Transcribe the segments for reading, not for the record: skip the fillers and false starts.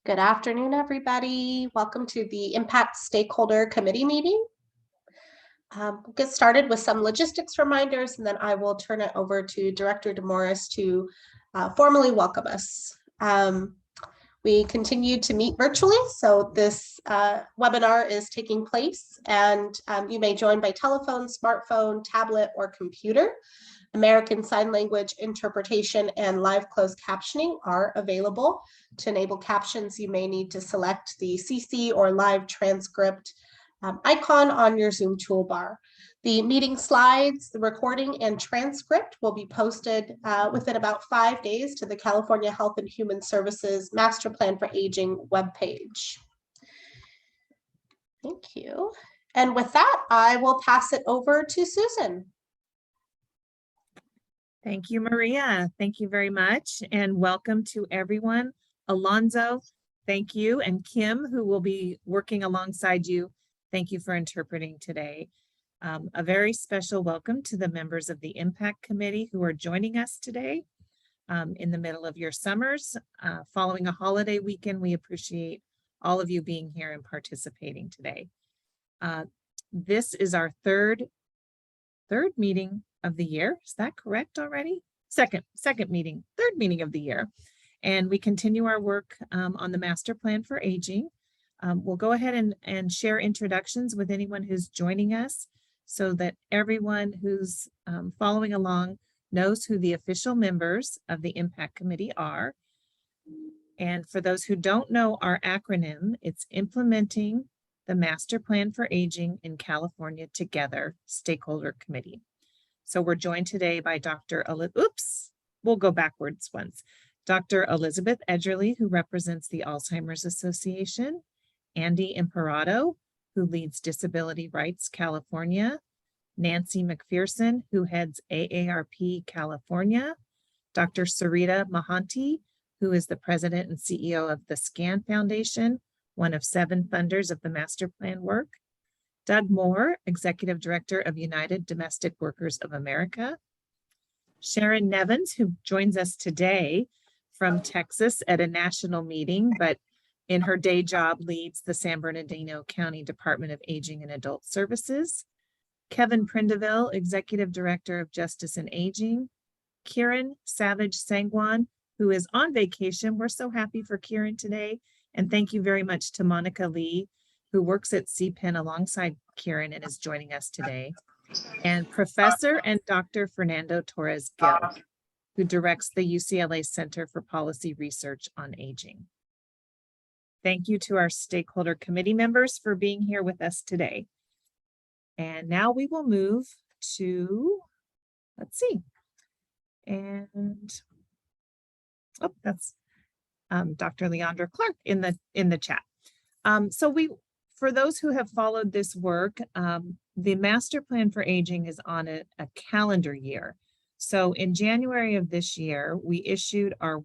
Good afternoon, everybody. Welcome to the Impact Stakeholder Committee meeting. We'll get started with some logistics reminders, and then I will turn it over to Director DeMorris to formally welcome us. We continue to meet virtually, so this webinar is taking place, and you may join by telephone, smartphone, tablet, or computer. American Sign Language interpretation and live closed captioning are available. To enable captions, you may need to select the CC or live transcript icon on your Zoom toolbar. The meeting slides, the recording, and transcript will be posted within about 5 days to the California Health and Human Services Master Plan for Aging webpage. Thank you. And with that, I will pass it over to Susan. Thank you, Maria. Thank you very much. And welcome to everyone. Alonzo, thank you. And Kim, who will be working alongside you, thank you for interpreting today. A very special welcome to the members of the Impact Committee who are joining us today in the middle of your summers. Following a holiday weekend, we appreciate all of you being here and participating today. This is our third meeting of the year. Is that correct already? Third meeting of the year. And we continue our work on the Master Plan for Aging. We'll go ahead and share introductions with anyone who's joining us so that everyone who's following along knows who the official members of the Impact Committee are. And for those who don't know our acronym, it's Implementing the Master Plan for Aging in California Together Stakeholder Committee. So we're joined today by Dr. We'll go backwards once. Dr. Elizabeth Edgerly, who represents the Alzheimer's Association, Andy Imparato, who leads Disability Rights California, Nancy McPherson, who heads AARP California, Dr. Sarita Mahanti, who is the president and CEO of the SCAN Foundation, one of 7 funders of the master plan work, Doug Moore, Executive Director of United Domestic Workers of America, Sharon Nevins, who joins us today from Texas at a national meeting, but in her day job leads the San Bernardino County Department of Aging and Adult Services, Kevin Prindiville, Executive Director of Justice and Aging, Kiran Savage Sangwan, who is on vacation. We're so happy for Kiran today. And thank you very much to Monica Lee, who works at CPEN alongside Kiran and is joining us today, and Professor and Dr. Fernando Torres Gil, who directs the UCLA Center for Policy Research on Aging. Thank you to our stakeholder committee members for being here with us today. And now we will move to, let's see, and that's Dr. Leandra Clark in the chat. For those who have followed this work, the Master Plan for Aging is on a calendar year. So in January of this year, we issued our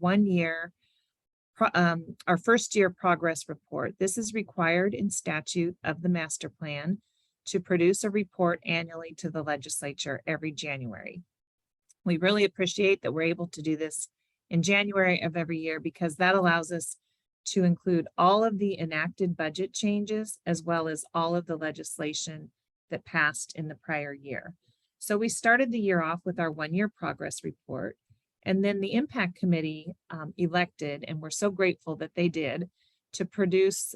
our first year progress report. This is required in statute of the Master Plan to produce a report annually to the legislature every January. We really appreciate that we're able to do this in January of every year because that allows us to include all of the enacted budget changes as well as all of the legislation that passed in the prior year. So we started the year off with our 1-year progress report, and then the Impact Committee elected, and we're so grateful that they did, to produce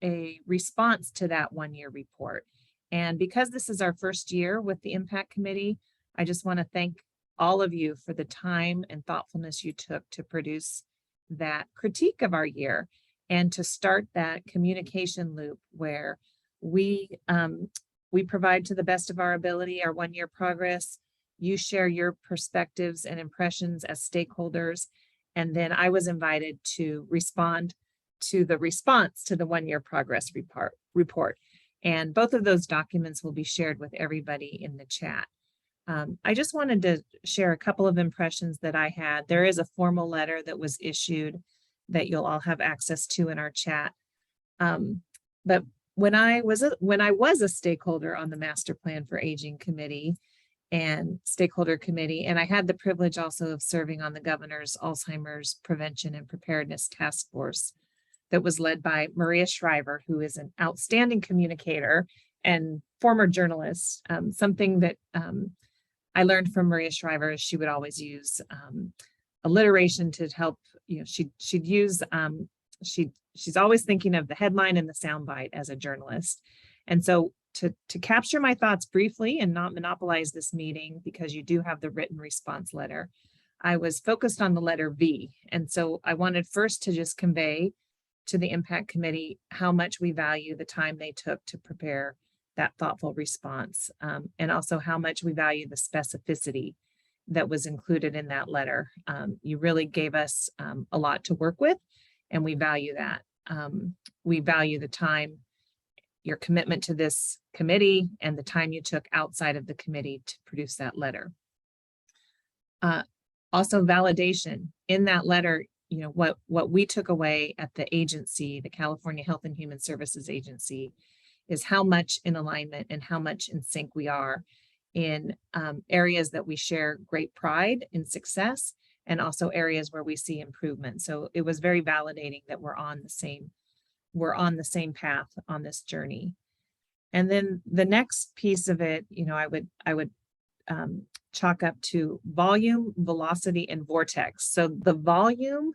a response to that 1-year report. And because this is our first year with the Impact Committee, I just want to thank all of you for the time and thoughtfulness you took to produce that critique of our year and to start that communication loop where we provide to the best of our ability our 1-year progress. You share your perspectives and impressions as stakeholders, and then I was invited to respond to the response to the 1-year progress report. And both of those documents will be shared with everybody in the chat. I just wanted to share a couple of impressions that I had. There is a formal letter that was issued that you'll all have access to in our chat. But when I was a stakeholder on the Master Plan for Aging Committee and Stakeholder Committee, and I had the privilege also of serving on the Governor's Alzheimer's Prevention and Preparedness Task Force that was led by Maria Shriver, who is an outstanding communicator and former journalist. Something that I learned from Maria Shriver is she would always use alliteration to help, she'd use, she's always thinking of the headline and the soundbite as a journalist. And so to capture my thoughts briefly and not monopolize this meeting, because you do have the written response letter, I was focused on the letter V. And so I wanted first to just convey to the Impact Committee how much we value the time they took to prepare that thoughtful response, and also how much we value the specificity that was included in that letter. You really gave us a lot to work with, and we value that. We value the time, your commitment to this committee, and the time you took outside of the committee to produce that letter. Also, validation in that letter. What we took away at the agency, the California Health and Human Services Agency, is how much in alignment and how much in sync we are in areas that we share great pride in success, and also areas where we see improvement. So it was very validating that we're on the same path on this journey. And then the next piece of it, I would chalk up to volume, velocity, and vortex. So the volume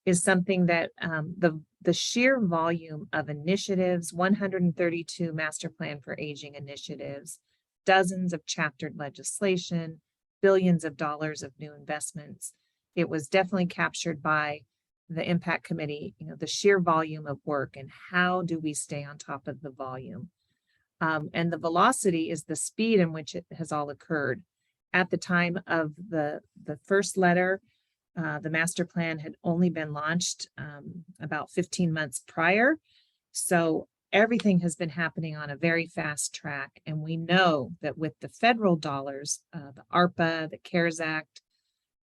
is something that the sheer volume of initiatives, 132 master plan for aging initiatives, dozens of chaptered legislation, billions of dollars of new investments. It was definitely captured by the Impact Committee, the sheer volume of work and how do we stay on top of the volume. And the velocity is the speed in which it has all occurred. At the time of the first letter, the master plan had only been launched about 15 months prior. So everything has been happening on a very fast track. And we know that with the federal dollars, the ARPA, the CARES Act,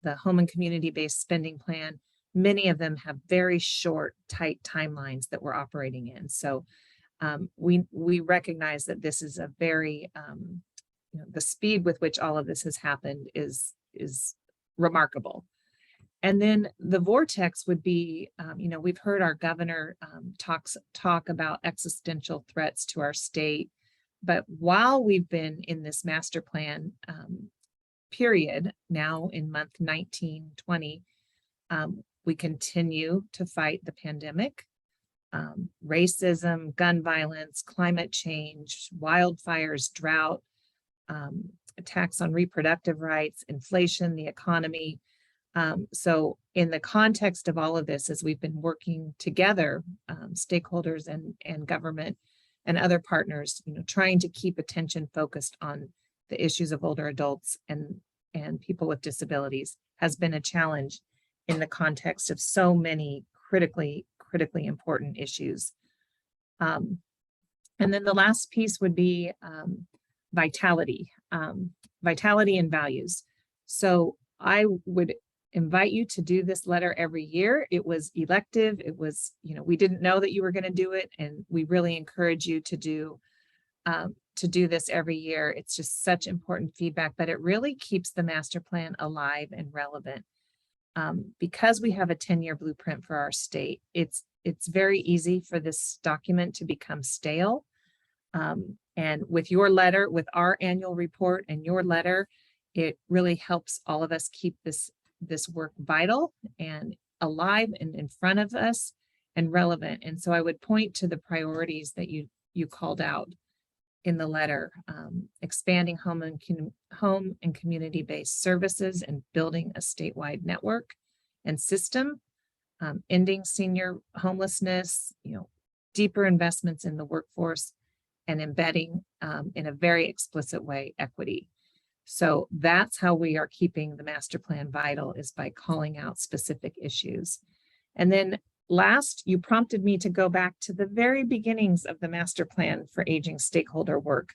the Home and Community-Based Spending Plan, many of them have very short, tight timelines that we're operating in. So we recognize that this is a very, the speed with which all of this has happened is remarkable. And then the vortex would be, we've heard our governor talk about existential threats to our state, but while we've been in this master plan period, now in month 19, 20, we continue to fight the pandemic, racism, gun violence, climate change, wildfires, drought, attacks on reproductive rights, inflation, the economy. So in the context of all of this, as we've been working together, stakeholders and government and other partners, trying to keep attention focused on the issues of older adults and people with disabilities has been a challenge in the context of so many critically important issues. And then the last piece would be vitality and values. So I would invite you to do this letter every year. It was elective. It was, we didn't know that you were going to do it, and we really encourage you to do this every year. It's just such important feedback, but it really keeps the master plan alive and relevant. Because we have a 10-year blueprint for our state, it's very easy for this document to become stale. And with your letter, with our annual report and your letter, it really helps all of us keep this work vital and alive and in front of us and relevant. And so I would point to the priorities that you called out in the letter: expanding home and community-based services and building a statewide network and system, ending senior homelessness, deeper investments in the workforce, and embedding in a very explicit way equity. So that's how we are keeping the master plan vital, is by calling out specific issues. And then last, you prompted me to go back to the very beginnings of the master plan for aging stakeholder work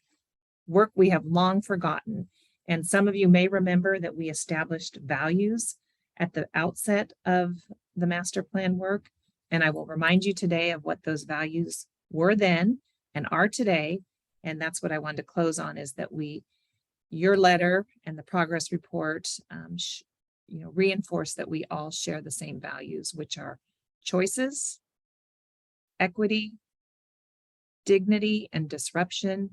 we have long forgotten. And some of you may remember that we established values at the outset of the master plan work. And I will remind you today of what those values were then and are today. And that's what I wanted to close on, is that your letter and the progress report reinforce that we all share the same values, which are choices, equity, dignity and disruption,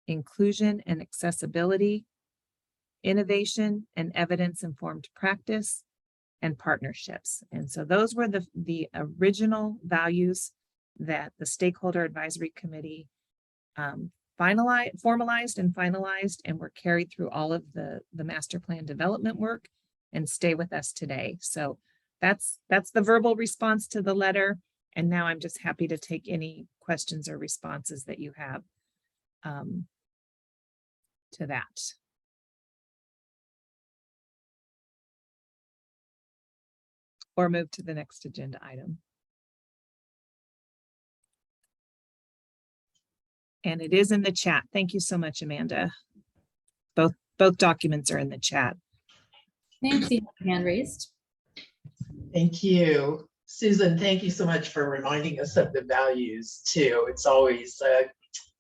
inclusion and accessibility, innovation and evidence-informed practice, and partnerships. And so those were the original values that the Stakeholder Advisory Committee formalized and finalized, and were carried through all of the master plan development work and stay with us today. So that's the verbal response to the letter. And now I'm just happy to take any questions or responses that you have to that. Or move to the next agenda item. And it is in the chat. Thank you so much, Amanda. Both documents are in the chat. Nancy, hand raised. Thank you. Susan, thank you so much for reminding us of the values too. It's always a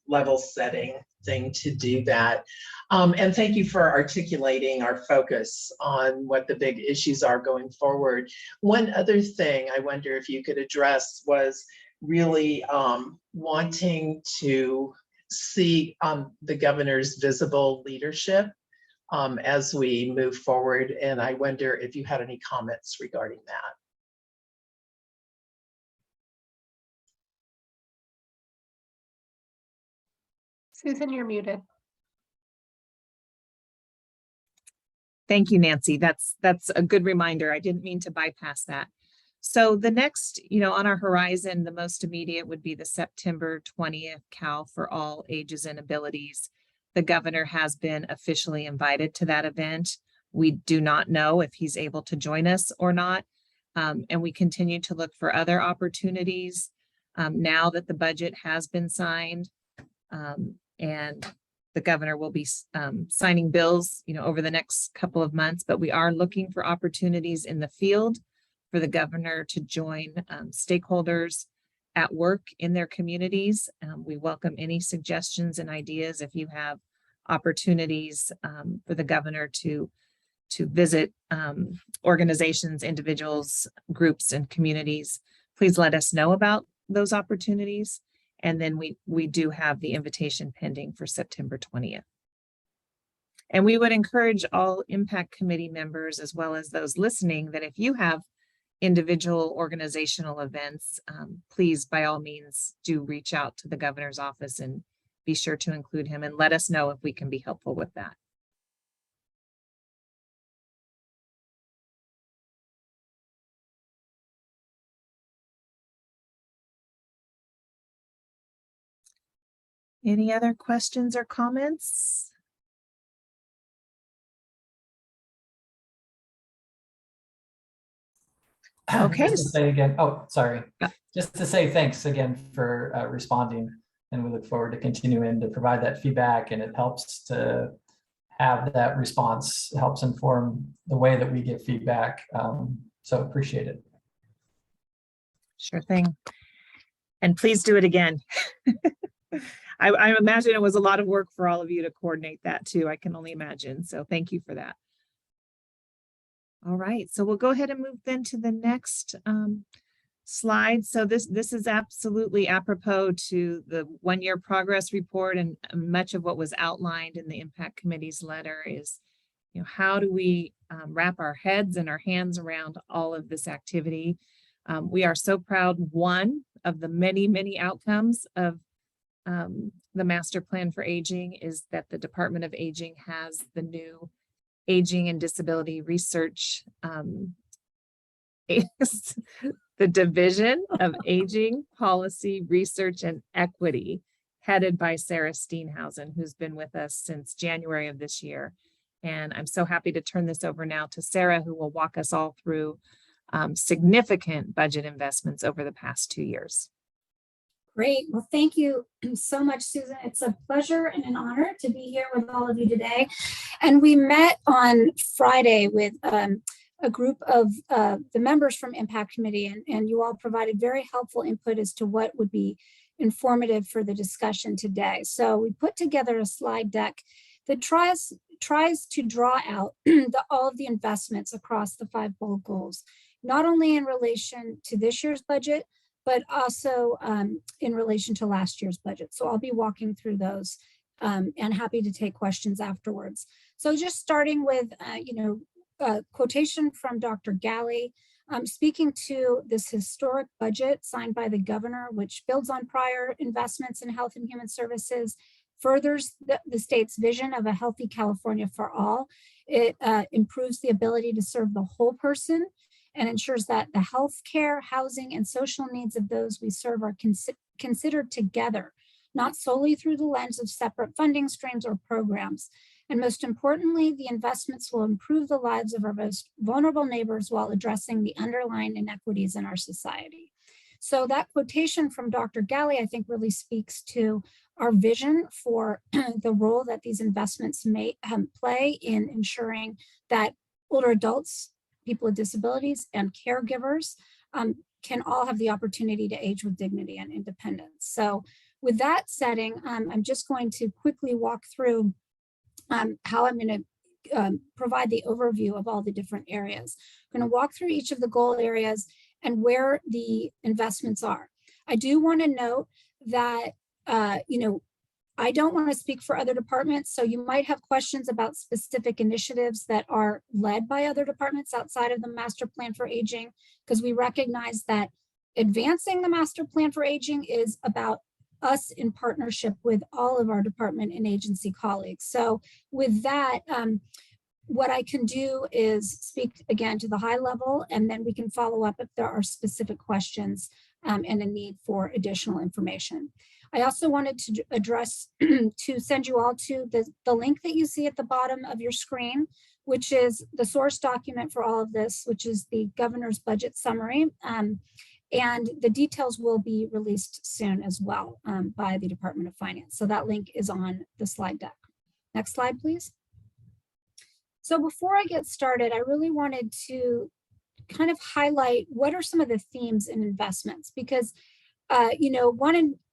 level setting thing to do that. And thank you for articulating our focus on what the big issues are going forward. One other thing I wonder if you could address was really wanting to see the governor's visible leadership as we move forward. And I wonder if you had any comments regarding that. Susan, you're muted. Thank you, Nancy. That's a good reminder. I didn't mean to bypass that. So the next, on our horizon, the most immediate would be the September 20th Cal for All Ages and Abilities. The governor has been officially invited to that event. We do not know if he's able to join us or not. And we continue to look for other opportunities now that the budget has been signed. And the governor will be signing bills, over the next couple of months, but we are looking for opportunities in the field for the governor to join stakeholders at work in their communities. We welcome any suggestions and ideas. If you have opportunities for the governor to visit organizations, individuals, groups, and communities, please let us know about those opportunities. And then we do have the invitation pending for September 20th. And we would encourage all impact committee members, as well as those listening, that if you have individual organizational events, please, by all means, do reach out to the governor's office and be sure to include him and let us know if we can be helpful with that. Any other questions or comments? Okay. Just to say again, just to say thanks again for responding, and we look forward to continuing to provide that feedback, and it helps to have that response, helps inform the way that we get feedback. So appreciate it. Sure thing. And please do it again. I imagine it was a lot of work for all of you to coordinate that too. I can only imagine. So thank you for that. All right, so we'll go ahead and move then to the next slide. So this is absolutely apropos to the one-year progress report, and much of what was outlined in the Impact Committee's letter is, how do we wrap our heads and our hands around all of this activity? We are so proud, one of the many, many outcomes of the Master Plan for Aging is that the Department of Aging has the new Aging and Disability Research, the Division of Aging, Policy, Research, and Equity, headed by Sarah Steenhausen, who's been with us since January of this year. And I'm so happy to turn this over now to Sarah, who will walk us all through significant budget investments over the past 2 years. Great. Well, thank you so much, Susan. It's a pleasure and an honor to be here with all of you today. And we met on Friday with a group of the members from Impact Committee, and you all provided very helpful input as to what would be informative for the discussion today. So we put together a slide deck that tries to draw out all of the investments across the 5 bold goals, not only in relation to this year's budget, but also in relation to last year's budget. So I'll be walking through those and happy to take questions afterwards. So just starting with, a quotation from Dr. Galley, speaking to this historic budget signed by the governor, which builds on prior investments in health and human services, furthers the state's vision of a healthy California for all. It improves the ability to serve the whole person and ensures that the health care, housing, and social needs of those we serve are considered together, not solely through the lens of separate funding streams or programs. And most importantly, the investments will improve the lives of our most vulnerable neighbors while addressing the underlying inequities in our society. So that quotation from Dr. Galley, I think, really speaks to our vision for the role that these investments may play in ensuring that older adults, people with disabilities, and caregivers can all have the opportunity to age with dignity and independence. So with that setting, I'm just going to quickly walk through how I'm going to provide the overview of all the different areas. I'm going to walk through each of the goal areas and where the investments are. I do want to note that, I don't want to speak for other departments, so you might have questions about specific initiatives that are led by other departments outside of the Master Plan for Aging, because we recognize that advancing the Master Plan for Aging is about us in partnership with all of our department and agency colleagues. So with that, what I can do is speak again to the high level, and then we can follow up if there are specific questions and a need for additional information. I also wanted to address, to send you all to the link that you see at the bottom of your screen, which is the source document for all of this, which is the governor's budget summary. And the details will be released soon as well by the Department of Finance. So that link is on the slide deck. Next slide, please. So before I get started, I really wanted to kind of highlight what are some of the themes in investments, because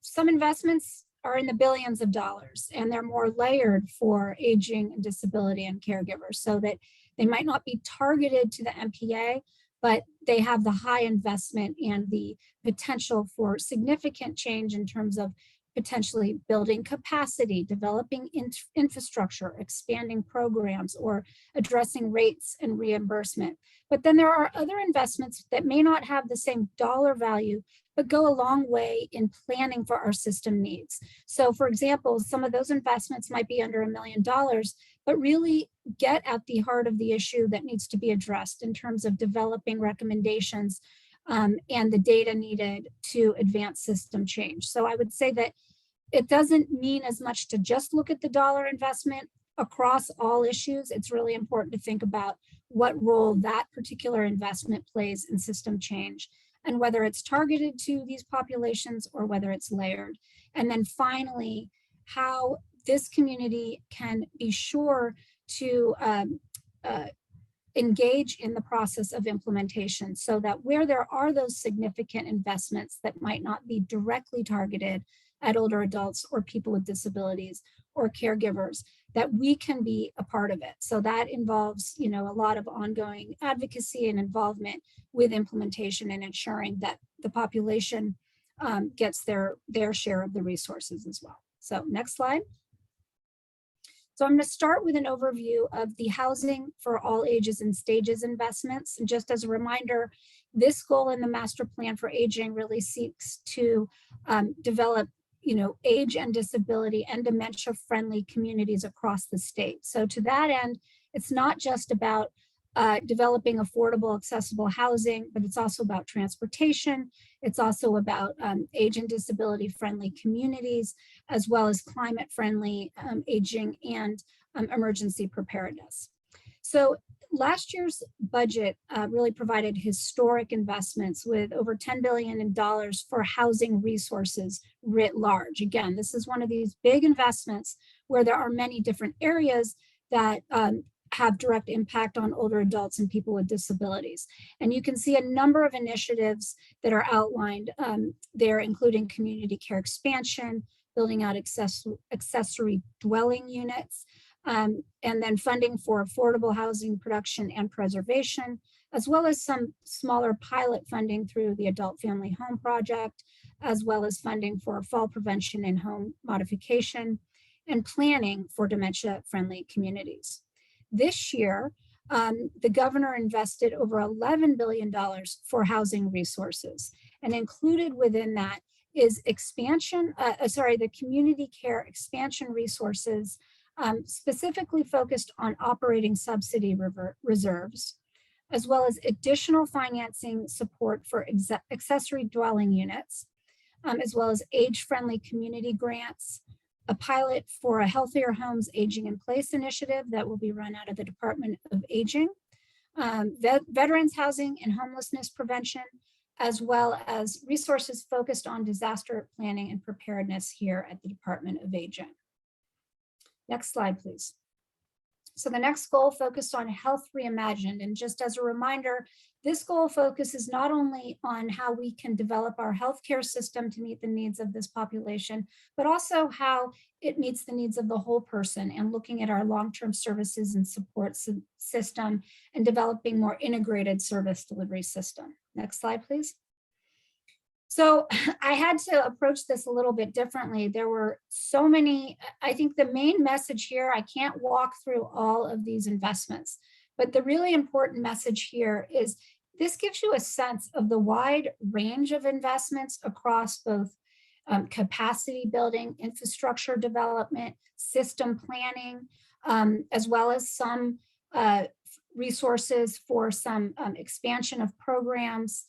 some investments are in the billions of dollars, and they're more layered for aging and disability and caregivers, so that they might not be targeted to the MPA, but they have the high investment and the potential for significant change in terms of potentially building capacity, developing infrastructure, expanding programs, or addressing rates and reimbursement. But then there are other investments that may not have the same dollar value, but go a long way in planning for our system needs. So for example, some of those investments might be under $1 million, but really get at the heart of the issue that needs to be addressed in terms of developing recommendations and the data needed to advance system change. So I would say that it doesn't mean as much to just look at the dollar investment across all issues. It's really important to think about what role that particular investment plays in system change, and whether it's targeted to these populations or whether it's layered. And then finally, how this community can be sure to engage in the process of implementation, so that where there are those significant investments that might not be directly targeted at older adults or people with disabilities or caregivers, that we can be a part of it. So that involves, a lot of ongoing advocacy and involvement with implementation and ensuring that the population gets their share of the resources as well. So next slide. So I'm going to start with an overview of the Housing for All Ages and Stages investments. And just as a reminder, this goal in the Master Plan for Aging really seeks to develop age and disability and dementia-friendly communities across the state. So to that end, it's not just about developing affordable, accessible housing, but it's also about transportation. It's also about age and disability-friendly communities, as well as climate-friendly aging and emergency preparedness. So last year's budget really provided historic investments with over $10 billion for housing resources writ large. Again, this is one of these big investments where there are many different areas that have direct impact on older adults and people with disabilities. And you can see a number of initiatives that are outlined there, including community care expansion, building out accessory dwelling units, and then funding for affordable housing production and preservation, as well as some smaller pilot funding through the Adult Family Home Project, as well as funding for fall prevention and home modification, and planning for dementia-friendly communities. This year, the governor invested over $11 billion for housing resources, and included within that is the community care expansion resources, specifically focused on operating subsidy reserves, as well as additional financing support for accessory dwelling units, as well as age-friendly community grants, a pilot for a Healthier Homes Aging in Place initiative that will be run out of the Department of Aging, veterans housing and homelessness prevention, as well as resources focused on disaster planning and preparedness here at the Department of Aging. Next slide, please. So the next goal focused on health reimagined. And just as a reminder, this goal focuses not only on how we can develop our healthcare system to meet the needs of this population, but also how it meets the needs of the whole person, and looking at our long-term services and support system and developing more integrated service delivery system. Next slide, please. So I had to approach this a little bit differently. There were so many. I think the main message here, I can't walk through all of these investments, but the really important message here is this gives you a sense of the wide range of investments across both capacity building, infrastructure development, system planning, as well as some resources for some expansion of programs,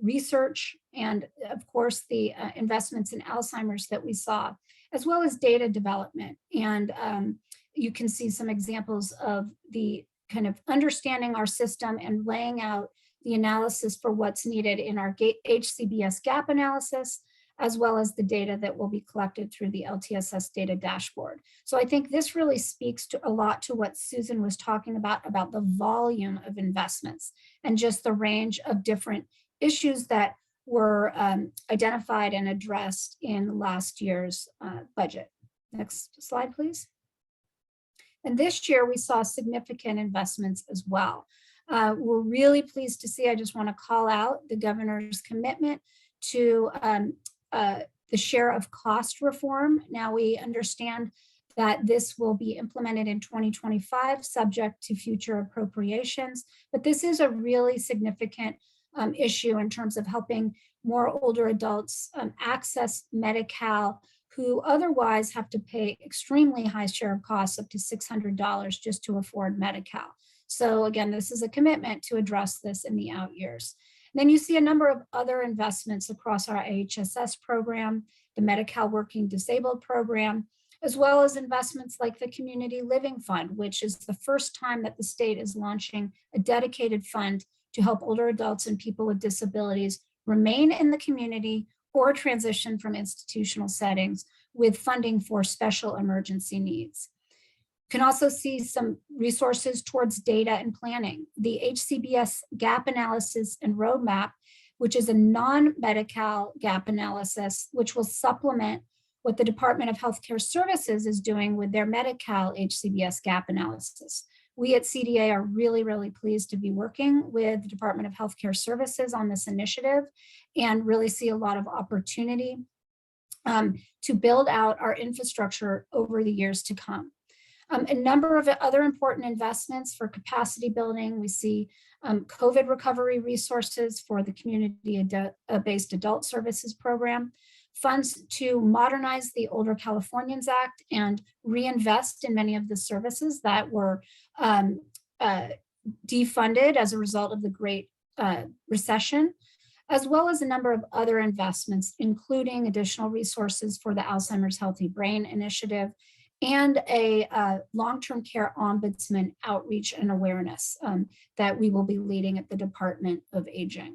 research, and of course the investments in Alzheimer's that we saw, as well as data development. And you can see some examples of the kind of understanding our system and laying out the analysis for what's needed in our HCBS gap analysis, as well as the data that will be collected through the LTSS data dashboard. So I think this really speaks to a lot to what Susan was talking about the volume of investments and just the range of different issues that were identified and addressed in last year's budget. Next slide, please. And this year we saw significant investments as well. We're really pleased to see, I just want to call out the governor's commitment to the share of cost reform. Now we understand that this will be implemented in 2025, subject to future appropriations, but this is a really significant issue in terms of helping more older adults access Medi-Cal who otherwise have to pay extremely high share of costs, up to $600 just to afford Medi-Cal. So again, this is a commitment to address this in the out years. Then you see a number of other investments across our AHSS program, the Medi-Cal Working Disabled program, as well as investments like the Community Living Fund, which is the first time that the state is launching a dedicated fund to help older adults and people with disabilities remain in the community or transition from institutional settings with funding for special emergency needs. You can also see some resources towards data and planning. The HCBS gap analysis and roadmap, which is a non-Medi-Cal gap analysis, which will supplement what the Department of Healthcare Services is doing with their Medi-Cal HCBS gap analysis. We at CDA are really, really pleased to be working with the Department of Healthcare Services on this initiative and really see a lot of opportunity to build out our infrastructure over the years to come. A number of other important investments for capacity building. We see COVID recovery resources for the community-based adult services program, funds to modernize the Older Californians Act and reinvest in many of the services that were defunded as a result of the Great Recession, as well as a number of other investments, including additional resources for the Alzheimer's Healthy Brain Initiative and a long-term care ombudsman outreach and awareness that we will be leading at the Department of Aging.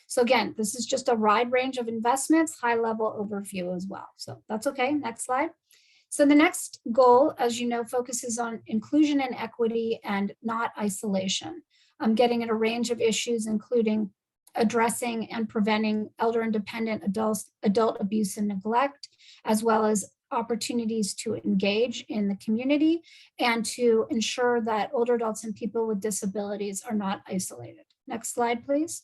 So again, this is just a wide range of investments, high-level overview as well. So that's okay. Next slide. So the next goal, as you know, focuses on inclusion and equity and not isolation. I'm getting at a range of issues, including addressing and preventing elder and dependent adult abuse and neglect, as well as opportunities to engage in the community and to ensure that older adults and people with disabilities are not isolated. Next slide, please.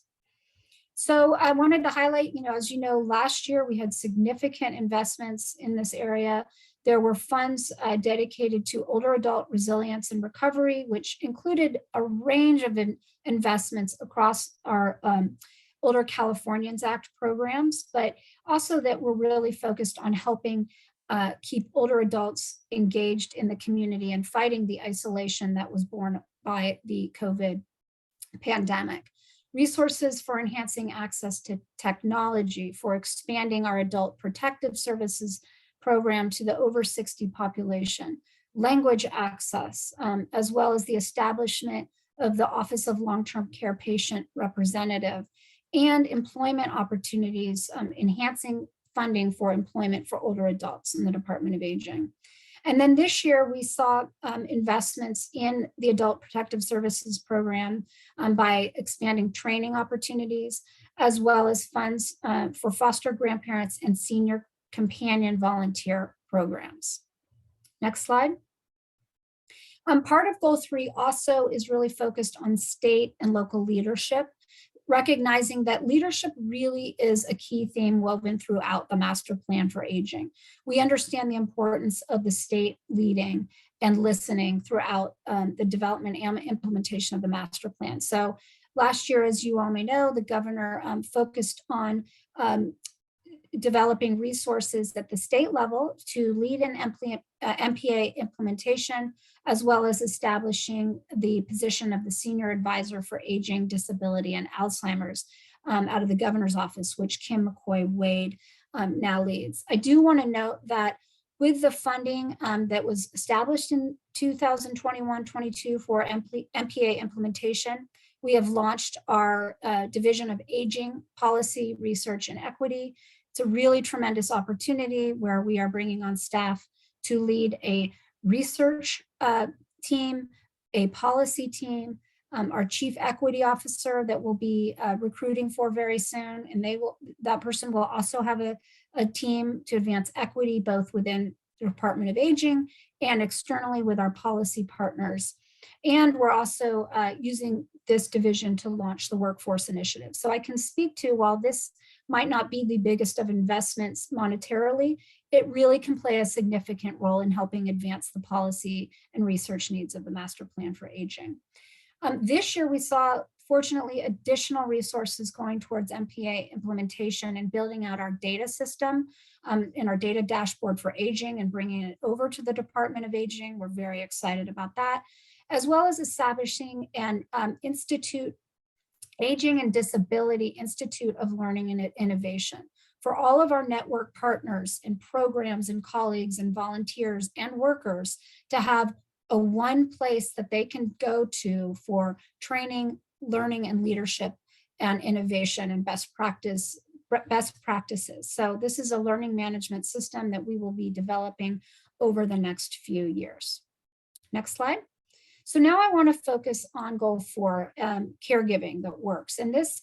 So I wanted to highlight, as you know, last year we had significant investments in this area. There were funds dedicated to older adult resilience and recovery, which included a range of investments across our Older Californians Act programs, but also that we're really focused on helping keep older adults engaged in the community and fighting the isolation that was born by the COVID pandemic. Resources for enhancing access to technology, for expanding our adult protective services program to the over 60 population, language access, as well as the establishment of the Office of Long-Term Care Patient Representative, and employment opportunities, enhancing funding for employment for older adults in the Department of Aging. And then this year we saw investments in the Adult Protective Services program by expanding training opportunities, as well as funds for foster grandparents and senior companion volunteer programs. Next slide. Part of Goal 3 also is really focused on state and local leadership, recognizing that leadership really is a key theme woven throughout the master plan for aging. We understand the importance of the state leading and listening throughout the development and implementation of the master plan. So last year, as you all may know, the governor focused on developing resources at the state level to lead in MPA implementation, as well as establishing the position of the Senior Advisor for Aging, Disability, and Alzheimer's out of the governor's office, which Kim McCoy-Wade now leads. I do want to note that with the funding that was established in 2021-22 for MPA implementation, we have launched our Division of Aging, Policy, Research, and Equity. It's a really tremendous opportunity where we are bringing on staff to lead a research team, a policy team, our chief equity officer that we'll be recruiting for very soon. And that person will also have a team to advance equity, both within the Department of Aging and externally with our policy partners. And we're also using this division to launch the workforce initiative. So I can speak to, while this might not be the biggest of investments monetarily, it really can play a significant role in helping advance the policy and research needs of the master plan for aging. This year, we saw, fortunately, additional resources going towards MPA implementation and building out our data system and our data dashboard for aging and bringing it over to the Department of Aging. We're very excited about that, as well as establishing an Aging and Disability Institute of Learning and Innovation for all of our network partners and programs and colleagues and volunteers and workers to have a one place that they can go to for training, learning, and leadership and innovation and best practices. So this is a learning management system that we will be developing over the next few years. Next slide. So now I want to focus on Goal 4, caregiving that works. And this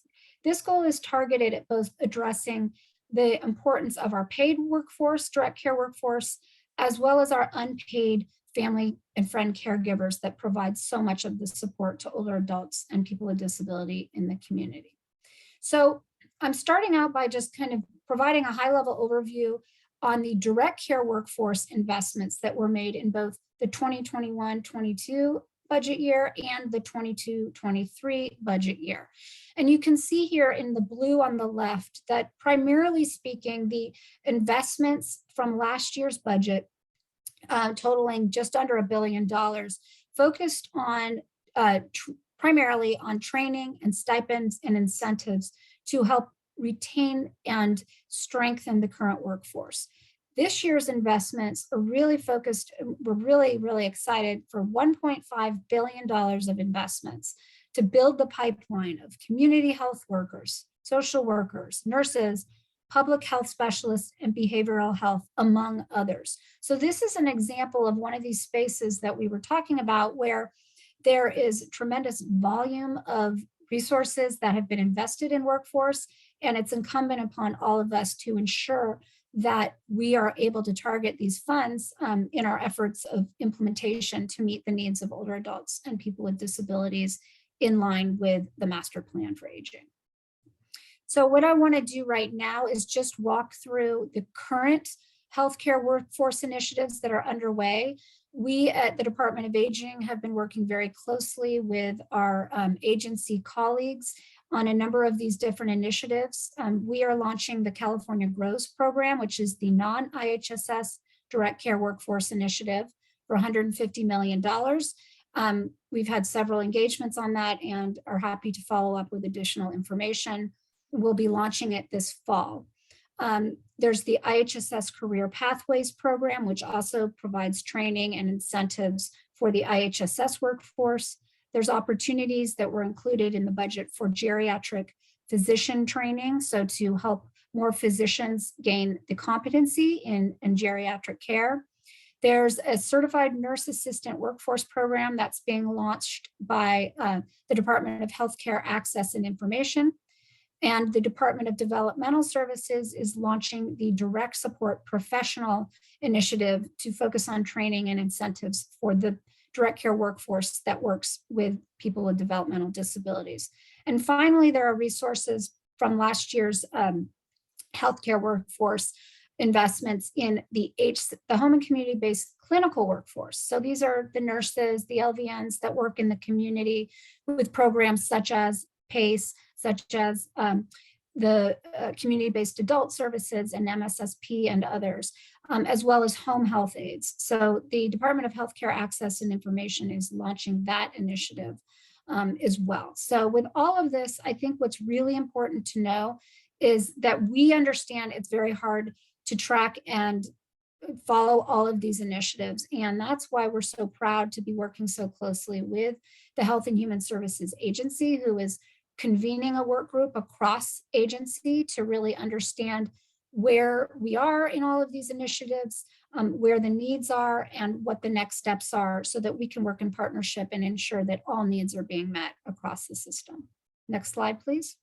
goal is targeted at both addressing the importance of our paid workforce, direct care workforce, as well as our unpaid family and friend caregivers that provide so much of the support to older adults and people with disability in the community. So I'm starting out by just kind of providing a high-level overview on the direct care workforce investments that were made in both the 2021-22 budget year and the 22-23 budget year. And you can see here in the blue on the left that, primarily speaking, the investments from last year's budget totaling just under $1 billion focused on primarily on training and stipends and incentives to help retain and strengthen the current workforce. This year's investments are really focused. We're really excited for $1.5 billion of investments to build the pipeline of community health workers, social workers, nurses, public health specialists, and behavioral health, among others. So this is an example of one of these spaces that we were talking about where there is tremendous volume of resources that have been invested in workforce, and it's incumbent upon all of us to ensure that we are able to target these funds in our efforts of implementation to meet the needs of older adults and people with disabilities in line with the master plan for aging. So what I want to do right now is just walk through the current healthcare workforce initiatives that are underway. We at the Department of Aging have been working very closely with our agency colleagues on a number of these different initiatives. We are launching the California GROWS program, which is the non-IHSS direct care workforce initiative for $150 million. We've had several engagements on that and are happy to follow up with additional information. We'll be launching it this fall. There's the IHSS Career Pathways program, which also provides training and incentives for the IHSS workforce. There's opportunities that were included in the budget for geriatric physician training, so to help more physicians gain the competency in geriatric care. There's a certified nurse assistant workforce program that's being launched by the Department of Healthcare Access and Information. And the Department of Developmental Services is launching the Direct Support Professional Initiative to focus on training and incentives for the direct care workforce that works with people with developmental disabilities. And finally, there are resources from last year's healthcare workforce investments in the home and community-based clinical workforce. So these are the nurses, the LVNs that work in the community with programs such as PACE, such as the community-based adult services and MSSP and others, as well as home health aides. So the Department of Healthcare Access and Information is launching that initiative as well. So with all of this, I think what's really important to know is that we understand it's very hard to track and follow all of these initiatives. And that's why we're so proud to be working so closely with the Health and Human Services Agency, who is convening a work group across agency to really understand where we are in all of these initiatives, where the needs are and what the next steps are so that we can work in partnership and ensure that all needs are being met across the system. Next slide, please.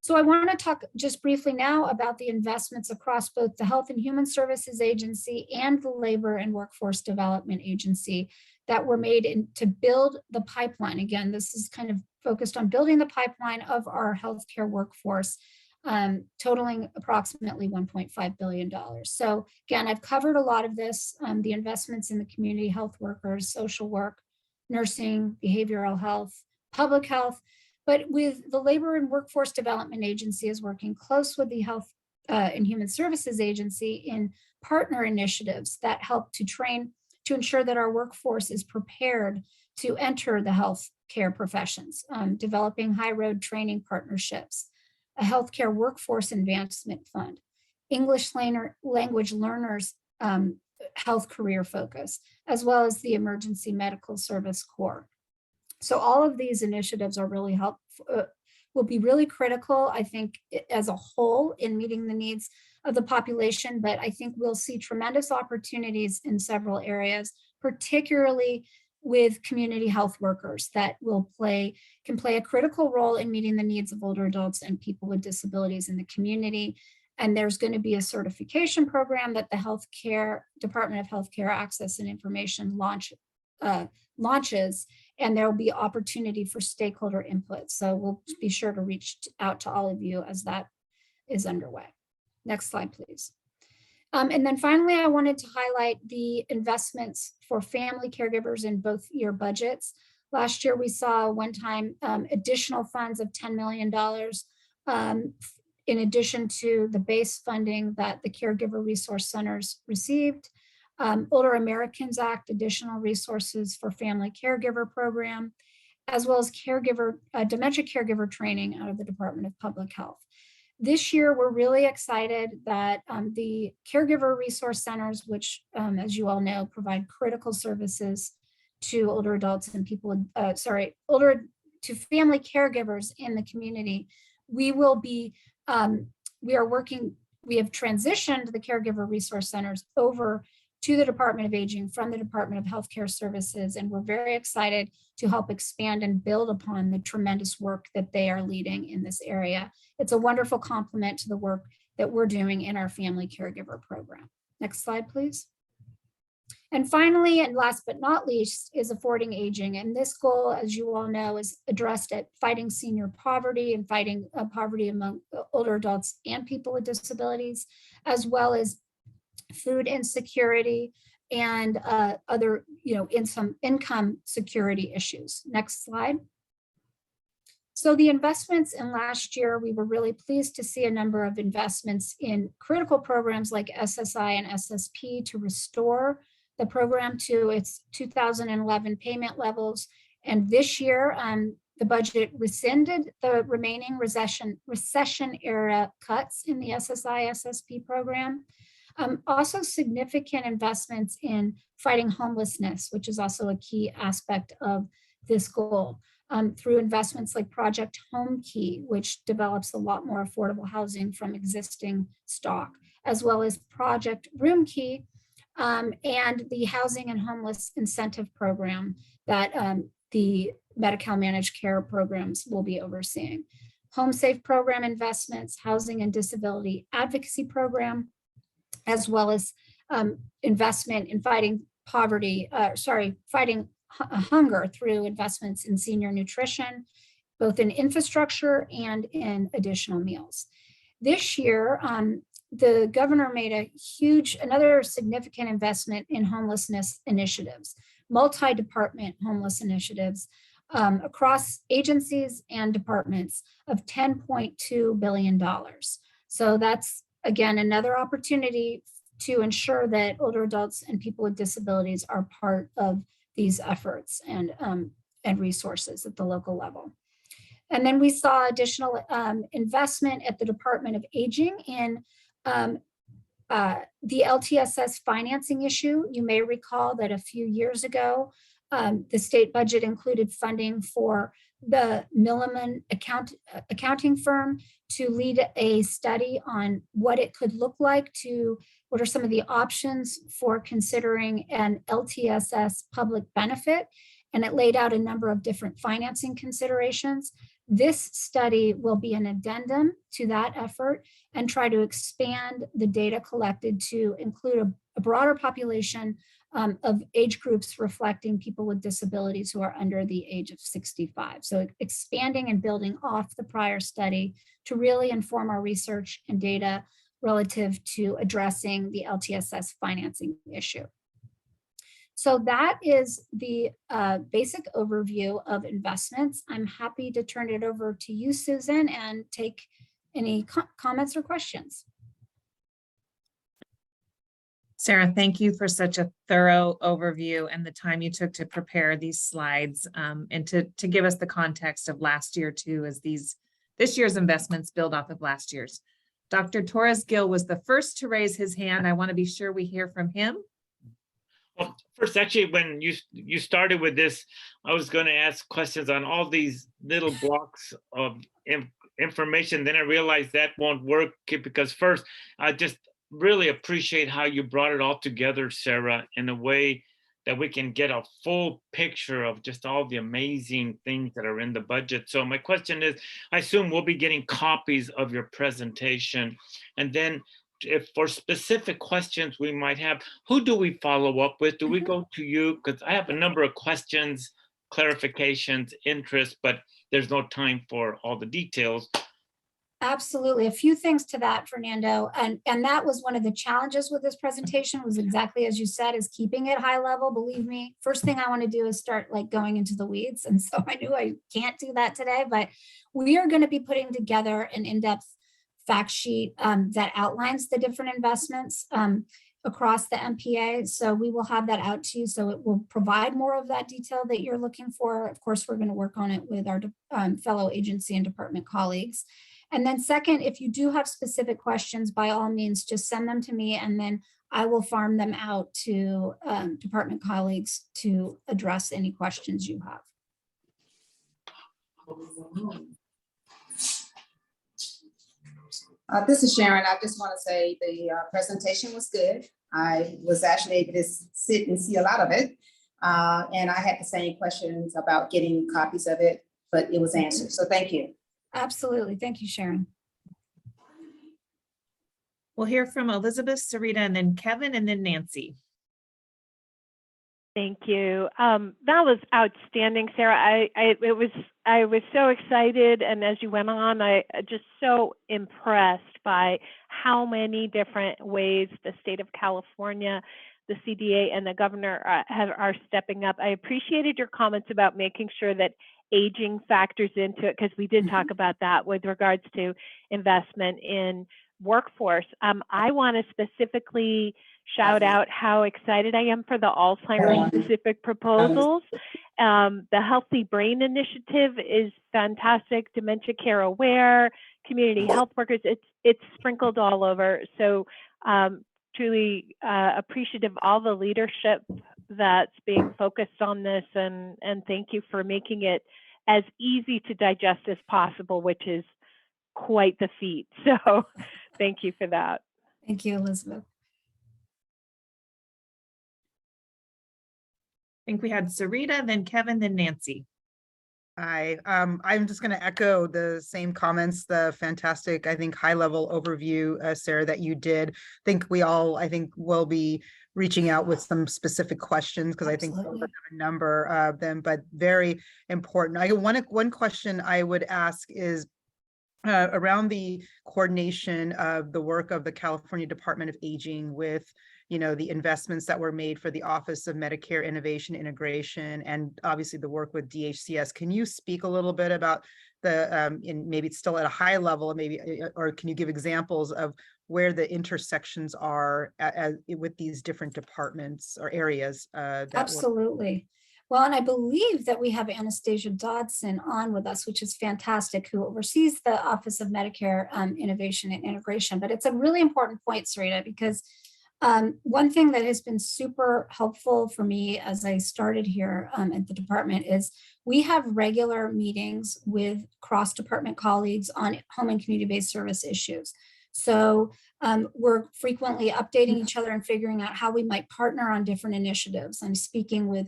So I want to talk just briefly now about the investments across both the Health and Human Services Agency and the Labor and Workforce Development Agency that were made to build the pipeline. Again, this is kind of focused on building the pipeline of our healthcare workforce, totaling approximately $1.5 billion. So again, I've covered a lot of this, the investments in the community health workers, social work, nursing, behavioral health, public health, but with the Labor and Workforce Development Agency is working close with the Health and Human Services Agency in partner initiatives that help to train to ensure that our workforce is prepared to enter the healthcare professions, developing high road training partnerships, a healthcare workforce advancement fund, English language learners health career focus, as well as the Emergency Medical Service Corps. So all of these initiatives are really helpful, will be really critical, I think, as a whole in meeting the needs of the population, but I think we'll see tremendous opportunities in several areas, particularly with community health workers that can play a critical role in meeting the needs of older adults and people with disabilities in the community. And there's going to be a certification program that the Department of Healthcare Access and Information launches, and there will be opportunity for stakeholder input. So we'll be sure to reach out to all of you as that is underway. Next slide, please. And then finally, I wanted to highlight the investments for family caregivers in both year budgets. Last year, we saw one-time additional funds of $10 million in addition to the base funding that the Caregiver Resource Centers received. Older Americans Act, additional resources for family caregiver program, as well as dementia caregiver training out of the Department of Public Health. This year, we're really excited that the Caregiver Resource Centers, which, as you all know, provide critical services to older adults and people, to family caregivers in the community. We have transitioned the Caregiver Resource Centers over to the Department of Aging from the Department of Healthcare Services, and we're very excited to help expand and build upon the tremendous work that they are leading in this area. It's a wonderful complement to the work that we're doing in our family caregiver program. Next slide, please. And finally, and last but not least, is affording aging. And this goal, as you all know, is addressed at fighting senior poverty and fighting poverty among older adults and people with disabilities, as well as food insecurity and other, income security issues. Next slide. So the investments in last year, we were really pleased to see a number of investments in critical programs like SSI and SSP to restore the program to its 2011 payment levels. And this year, the budget rescinded the remaining recession era cuts in the SSI SSP program. Also significant investments in fighting homelessness, which is also a key aspect of this goal, through investments like Project Home Key, which develops a lot more affordable housing from existing stock, as well as Project Room Key, and the Housing and Homeless Incentive Program that the Medi-Cal Managed Care programs will be overseeing. Home Safe Program investments, Housing and Disability Advocacy Program, as well as investment in fighting hunger through investments in senior nutrition, both in infrastructure and in additional meals. This year, the governor made another significant investment in homelessness initiatives, multi-department homeless initiatives across agencies and departments of $10.2 billion. So that's, again, another opportunity to ensure that older adults and people with disabilities are part of these efforts and resources at the local level. And then we saw additional investment at the Department of Aging in the LTSS financing issue. You may recall that a few years ago, the state budget included funding for the Milliman accounting firm to lead a study on what it could look like what are some of the options for considering an LTSS public benefit. And it laid out a number of different financing considerations. This study will be an addendum to that effort and try to expand the data collected to include a broader population of age groups reflecting people with disabilities who are under the age of 65. So expanding and building off the prior study to really inform our research and data relative to addressing the LTSS financing issue. So that is the basic overview of investments. I'm happy to turn it over to you, Susan, and take any comments or questions. Sarah, thank you for such a thorough overview and the time you took to prepare these slides and to give us the context of last year too, as this year's investments build off of last year's. Dr. Torres-Gill was the first to raise his hand. I want to be sure we hear from him. Well, first, actually, when you started with this, I was going to ask questions on all these little blocks of information. Then I realized that won't work because first, I just really appreciate how you brought it all together, Sarah, in a way that we can get a full picture of just all the amazing things that are in the budget. So my question is, I assume we'll be getting copies of your presentation. And then if for specific questions we might have, who do we follow up with? Do we go to you? Because I have a number of questions, clarifications, interests, but there's no time for all the details. Absolutely. A few things to that, Fernando. And that was one of the challenges with this presentation, was exactly as you said, is keeping it high level. Believe me, first thing I want to do is start going into the weeds. And so I knew I can't do that today, but we are going to be putting together an in-depth fact sheet that outlines the different investments across the MPA. So we will have that out to you. So it will provide more of that detail that you're looking for. Of course, we're going to work on it with our fellow agency and department colleagues. And then second, if you do have specific questions, by all means, just send them to me and then I will farm them out to department colleagues to address any questions you have. This is Sharon. I just want to say the presentation was good. I was actually able to sit and see a lot of it. And I had the same questions about getting copies of it, but it was answered. So thank you. Absolutely. Thank you, Sharon. We'll hear from Elizabeth, Sarita, and then Kevin, and then Nancy. Thank you. That was outstanding, Sarah. I was so excited, and as you went on, I just so impressed by how many different ways the state of California, the CDA, and the governor are stepping up. I appreciated your comments about making sure that aging factors into it, because we did talk about that with regards to investment in workforce. I want to specifically shout out how excited I am for the Alzheimer's specific proposals. The Healthy Brain Initiative is fantastic. Dementia Care Aware, community health workers, it's sprinkled all over. So truly appreciative of all the leadership that's being focused on this, and thank you for making it as easy to digest as possible, which is quite the feat. So thank you for that. Thank you, Elizabeth. I think we had Sarita, then Kevin, then Nancy. Hi, I'm just going to echo the same comments, the fantastic, I think, high-level overview, Sarah, that you did. I think we all, will be reaching out with some specific questions, because I think we'll have a number of them, but very important. One question I would ask is around the coordination of the work of the California Department of Aging with the investments that were made for the Office of Medicare Innovation Integration, and obviously the work with DHCS. Can you speak a little bit about the, maybe it's still at a high level, maybe, or can you give examples of where the intersections are with these different departments or areas? Absolutely. Well, and I believe that we have Anastasia Dodson on with us, which is fantastic, who oversees the Office of Medicare Innovation and Integration. But it's a really important point, Sarita, because one thing that has been super helpful for me as I started here at the department is we have regular meetings with cross-department colleagues on home and community-based service issues. So we're frequently updating each other and figuring out how we might partner on different initiatives. I'm speaking with,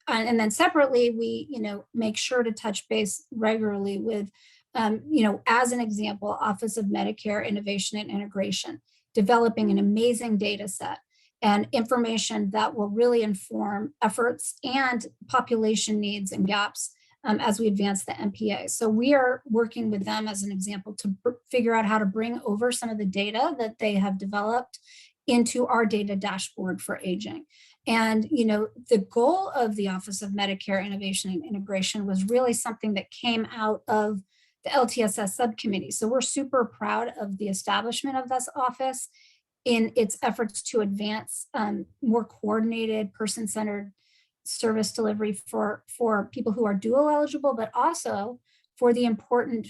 and then separately, we make sure to touch base regularly with, as an example, Office of Medicare Innovation and Integration, developing an amazing data set and information that will really inform efforts and population needs and gaps as we advance the MPA. So we are working with them as an example to figure out how to bring over some of the data that they have developed into our data dashboard for aging. And, the goal of the Office of Medicare Innovation and Integration was really something that came out of the LTSS subcommittee. So we're super proud of the establishment of this office in its efforts to advance more coordinated, person-centered service delivery for people who are dual eligible, but also for the important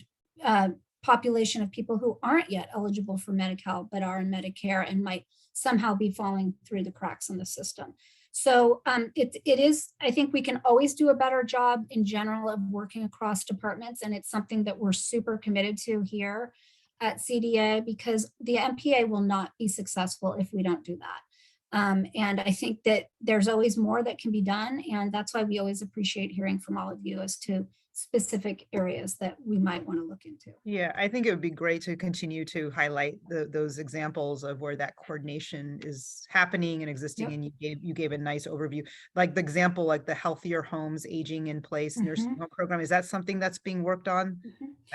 population of people who aren't yet eligible for Medi-Cal, but are in Medicare and might somehow be falling through the cracks in the system. So it is, I think we can always do a better job in general of working across departments. And it's something that we're super committed to here at CDA, because the MPA will not be successful if we don't do that. And I think that there's always more that can be done. And that's why we always appreciate hearing from all of you as to specific areas that we might want to look into. Yeah, I think it would be great to continue to highlight those examples of where that coordination is happening and existing. Yep. And you gave a nice overview, like the example, like the Healthier Homes Aging in Place nursing home program. Is that something that's being worked on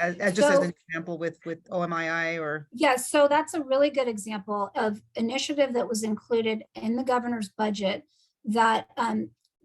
as an example with OMII or? Yeah, so that's a really good example of initiative that was included in the governor's budget that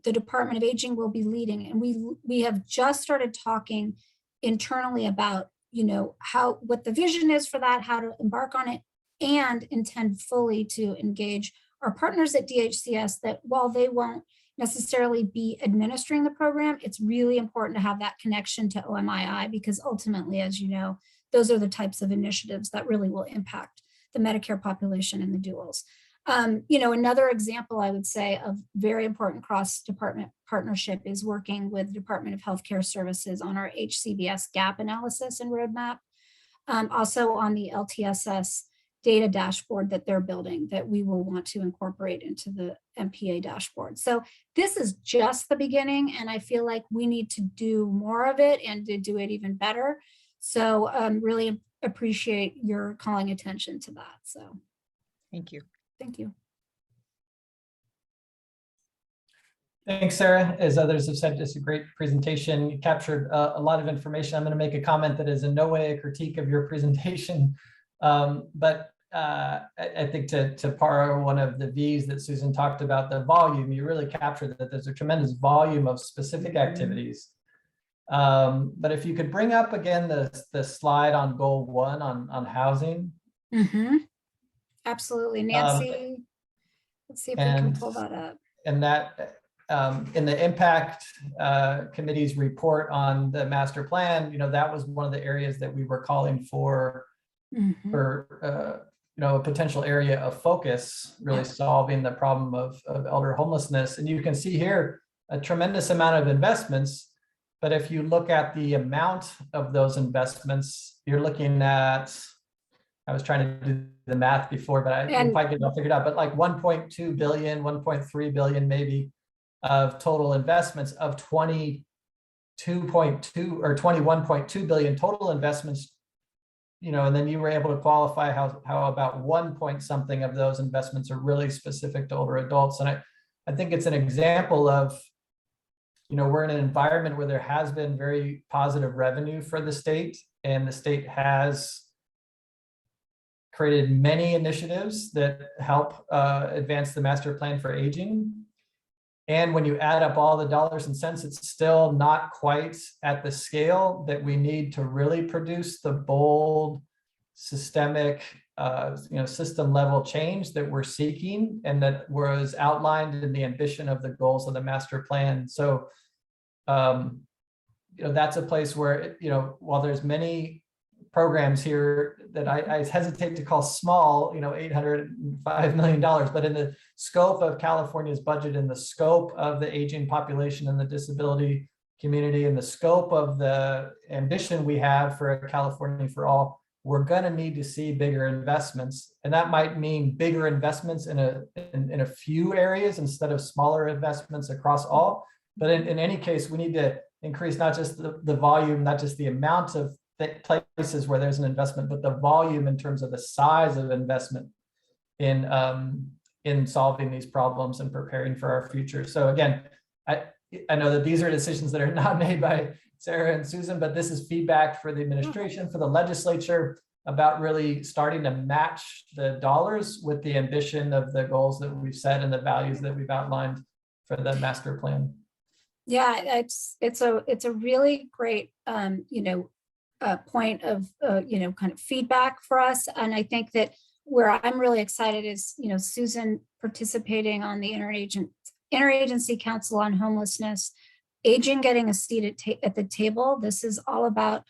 the Department of Aging will be leading. And we have just started talking internally about, what the vision is for that, how to embark on it, and intend fully to engage our partners at DHCS that while they won't necessarily be administering the program, it's really important to have that connection to OMII, because ultimately, as you know, those are the types of initiatives that really will impact the Medicare population and the duals. Another example I would say of very important cross-department partnership is working with the Department of Healthcare Services on our HCBS gap analysis and roadmap. Also on the LTSS data dashboard that they're building that we will want to incorporate into the MPA dashboard. So this is just the beginning, and I feel like we need to do more of it and to do it even better. So really appreciate your calling attention to that. So. Thank you. Thank you. Thanks, Sarah. As others have said, it's a great presentation. You captured a lot of information. I'm going to make a comment that is in no way a critique of your presentation, but I think to borrow one of the V's that Susan talked about, the volume, you really captured that there's a tremendous volume of specific activities. But if you could bring up again the slide on goal 1 on housing. Absolutely, Nancy. Let's see if we can pull that up. And that in the impact committee's report on the master plan, that was one of the areas that we were calling for a potential area of focus, really solving the problem of elder homelessness. And you can see here a tremendous amount of investments. But if you look at the amount of those investments, you're looking at, I was trying to do the math before, but I didn't quite get it all figured out, but like 1.2 billion, 1.3 billion maybe of total investments of 22.2 or 21.2 billion total investments, and then you were able to qualify how about 1 point something of those investments are really specific to older adults. And I think it's an example of, we're in an environment where there has been very positive revenue for the state, and the state has created many initiatives that help advance the master plan for aging. And when you add up all the dollars and cents, it's still not quite at the scale that we need to really produce the bold, systemic, system level change that we're seeking and that was outlined in the ambition of the goals of the master plan. So, that's a place where, while there's many programs here that I hesitate to call small, $805 million, but in the scope of California's budget, in the scope of the aging population and the disability community, and the scope of the ambition we have for a California for all, we're going to need to see bigger investments. And that might mean bigger investments in a few areas instead of smaller investments across all. But in any case, we need to increase not just the volume, not just the amount of places where there's an investment, but the volume in terms of the size of investment in solving these problems and preparing for our future. So again, I know that these are decisions that are not made by Sarah and Susan, but this is feedback for the administration, for the legislature, about really starting to match the dollars with the ambition of the goals that we've set and the values that we've outlined for the master plan. Yeah, it's a really great point of kind of feedback for us. And I think that where I'm really excited is Susan participating on the Interagency Council on Homelessness, aging getting a seat at the table. This is all about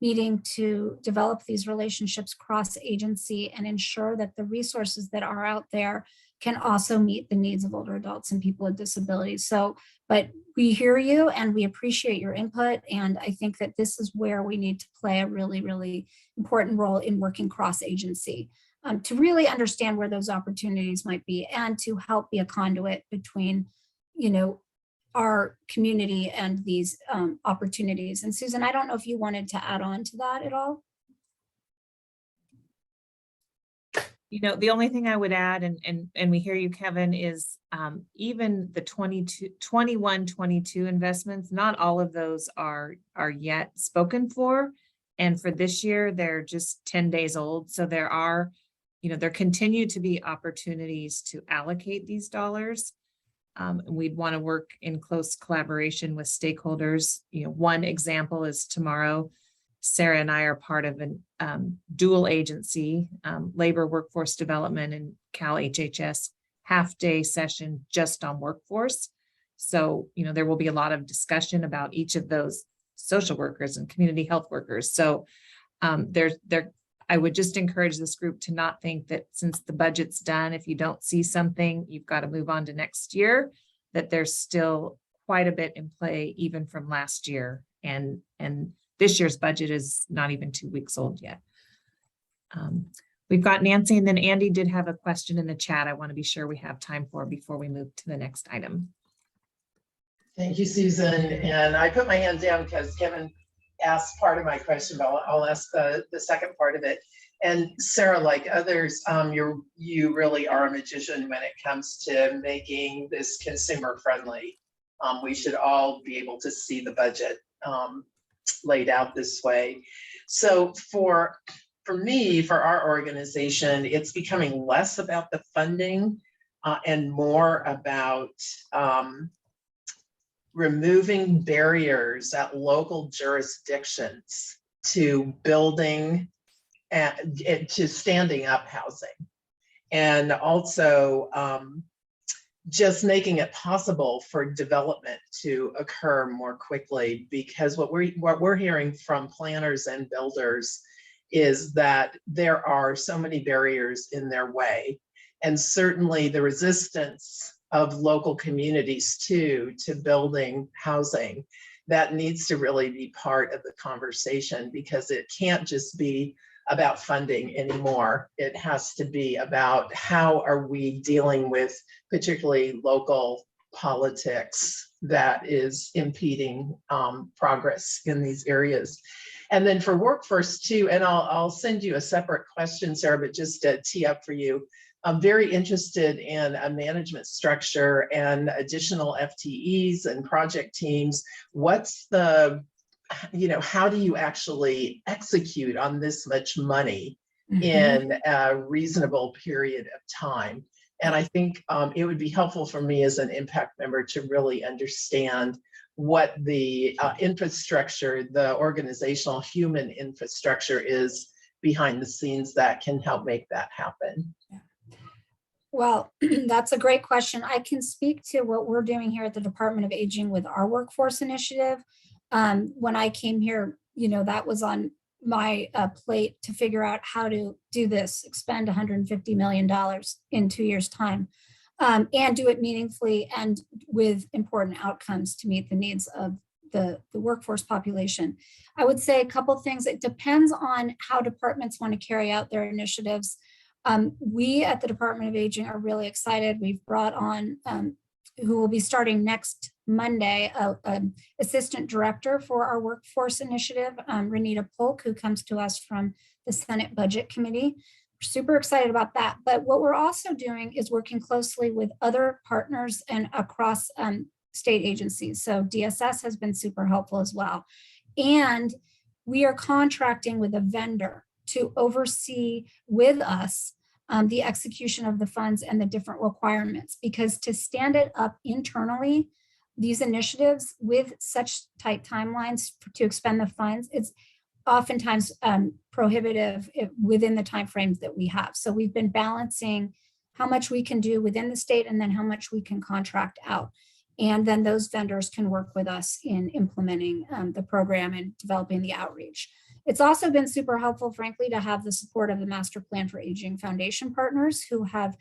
needing to develop these relationships cross agency and ensure that the resources that are out there can also meet the needs of older adults and people with disabilities. So, but we hear you and we appreciate your input. And I think that this is where we need to play a really, really important role in working cross agency to really understand where those opportunities might be and to help be a conduit between, our community and these opportunities. And Susan, I don't know if you wanted to add on to that at all. The only thing I would add, and we hear you, Kevin, is even the 21-22 investments, not all of those are yet spoken for. And for this year, they're just 10 days old. So there are, there continue to be opportunities to allocate these dollars. We'd want to work in close collaboration with stakeholders. One example is tomorrow, Sarah and I are part of a dual agency, labor workforce development and Cal HHS half-day session just on workforce. So, there will be a lot of discussion about each of those social workers and community health workers. So I would just encourage this group to not think that since the budget's done, if you don't see something, you've got to move on to next year, that there's still quite a bit in play, even from last year. And this year's budget is not even 2 weeks old yet. We've got Nancy, and then Andy did have a question in the chat I want to be sure we have time for before we move to the next item. Thank you, Susan. And I put my hand down because Kevin asked part of my question, but I'll ask the second part of it. And Sarah, like others, you really are a magician when it comes to making this consumer friendly. We should all be able to see the budget laid out this way. So for me, for our organization, it's becoming less about the funding and more about removing barriers at local jurisdictions to building and to standing up housing, and also just making it possible for development to occur more quickly. Because what we're hearing from planners and builders is that there are so many barriers in their way, and certainly the resistance of local communities to building housing that needs to really be part of the conversation, because it can't just be about funding anymore. It has to be about how are we dealing with particularly local politics that is impeding progress in these areas. And then for workforce too, and I'll send you a separate question, Sarah, but just to tee up for you, I'm very interested in a management structure and additional FTEs and project teams. What's the, how do you actually execute on this much money in a reasonable period of time? And I think it would be helpful for me as an impact member to really understand what the infrastructure, the organizational human infrastructure is behind the scenes that can help make that happen. Well, that's a great question. I can speak to what we're doing here at the Department of Aging with our workforce initiative. When I came here, that was on my plate to figure out how to do this, expend $150 million in 2 years' time, and do it meaningfully and with important outcomes to meet the needs of the workforce population. I would say a couple of things. It depends on how departments want to carry out their initiatives. We at the Department of Aging are really excited. We've brought on, who will be starting next Monday, an assistant director for our workforce initiative, Renita Polk, who comes to us from the Senate Budget Committee. We're super excited about that. But what we're also doing is working closely with other partners and across state agencies. So DSS has been super helpful as well. And we are contracting with a vendor to oversee with us the execution of the funds and the different requirements, because to stand it up internally, these initiatives with such tight timelines to expend the funds, it's oftentimes prohibitive within the timeframes that we have. So we've been balancing how much we can do within the state and then how much we can contract out. And then those vendors can work with us in implementing the program and developing the outreach. It's also been super helpful, frankly, to have the support of the Master Plan for Aging Foundation partners who have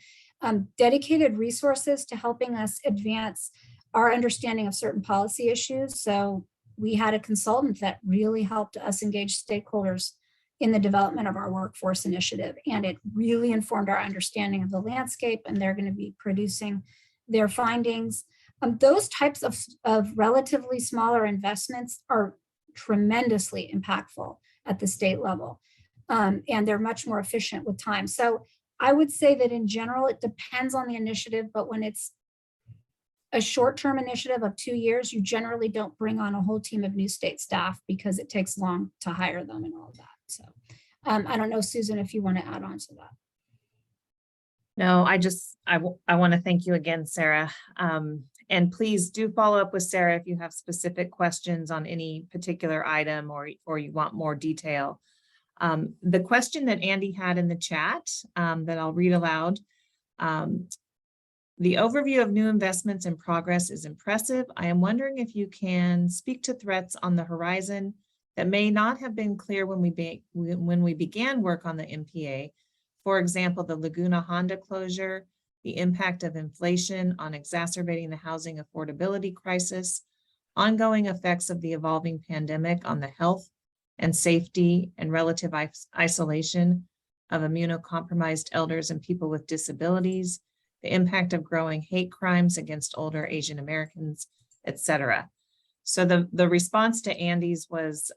dedicated resources to helping us advance our understanding of certain policy issues. So we had a consultant that really helped us engage stakeholders in the development of our workforce initiative. And it really informed our understanding of the landscape, and they're going to be producing their findings. Those types of relatively smaller investments are tremendously impactful at the state level. And they're much more efficient with time. So I would say that in general, it depends on the initiative, but when it's a short-term initiative of 2 years, you generally don't bring on a whole team of new state staff because it takes long to hire them and all of that. So I don't know, Susan, if you want to add on to that. No, I want to thank you again, Sarah. And please do follow up with Sarah if you have specific questions on any particular item or you want more detail. The question that Andy had in the chat that I'll read aloud. The overview of new investments in progress is impressive. I am wondering if you can speak to threats on the horizon that may not have been clear when we began work on the MPA. For example, the Laguna Honda closure, the impact of inflation on exacerbating the housing affordability crisis, ongoing effects of the evolving pandemic on the health and safety and relative isolation of immunocompromised elders and people with disabilities, the impact of growing hate crimes against older Asian Americans, etc. So the response to Andy's was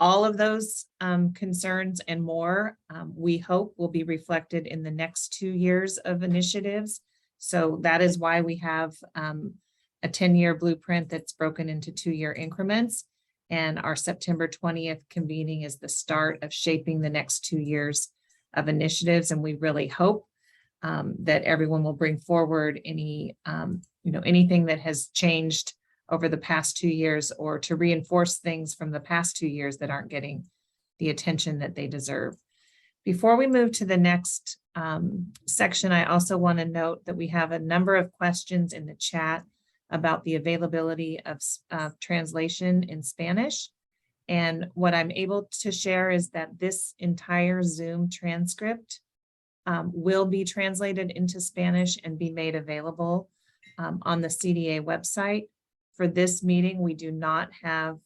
All of those concerns and more, we hope will be reflected in the next 2 years of initiatives. So that is why we have a 10-year blueprint that's broken into 2-year increments. And our September 20th convening is the start of shaping the next 2 years of initiatives. And we really hope that everyone will bring forward any, anything that has changed over the past 2 years, or to reinforce things from the past 2 years that aren't getting the attention that they deserve. Before we move to the next section, I also want to note that we have a number of questions in the chat about the availability of translation in Spanish. And what I'm able to share is that this entire Zoom transcript will be translated into Spanish and be made available on the CDA website. For this meeting, we do not have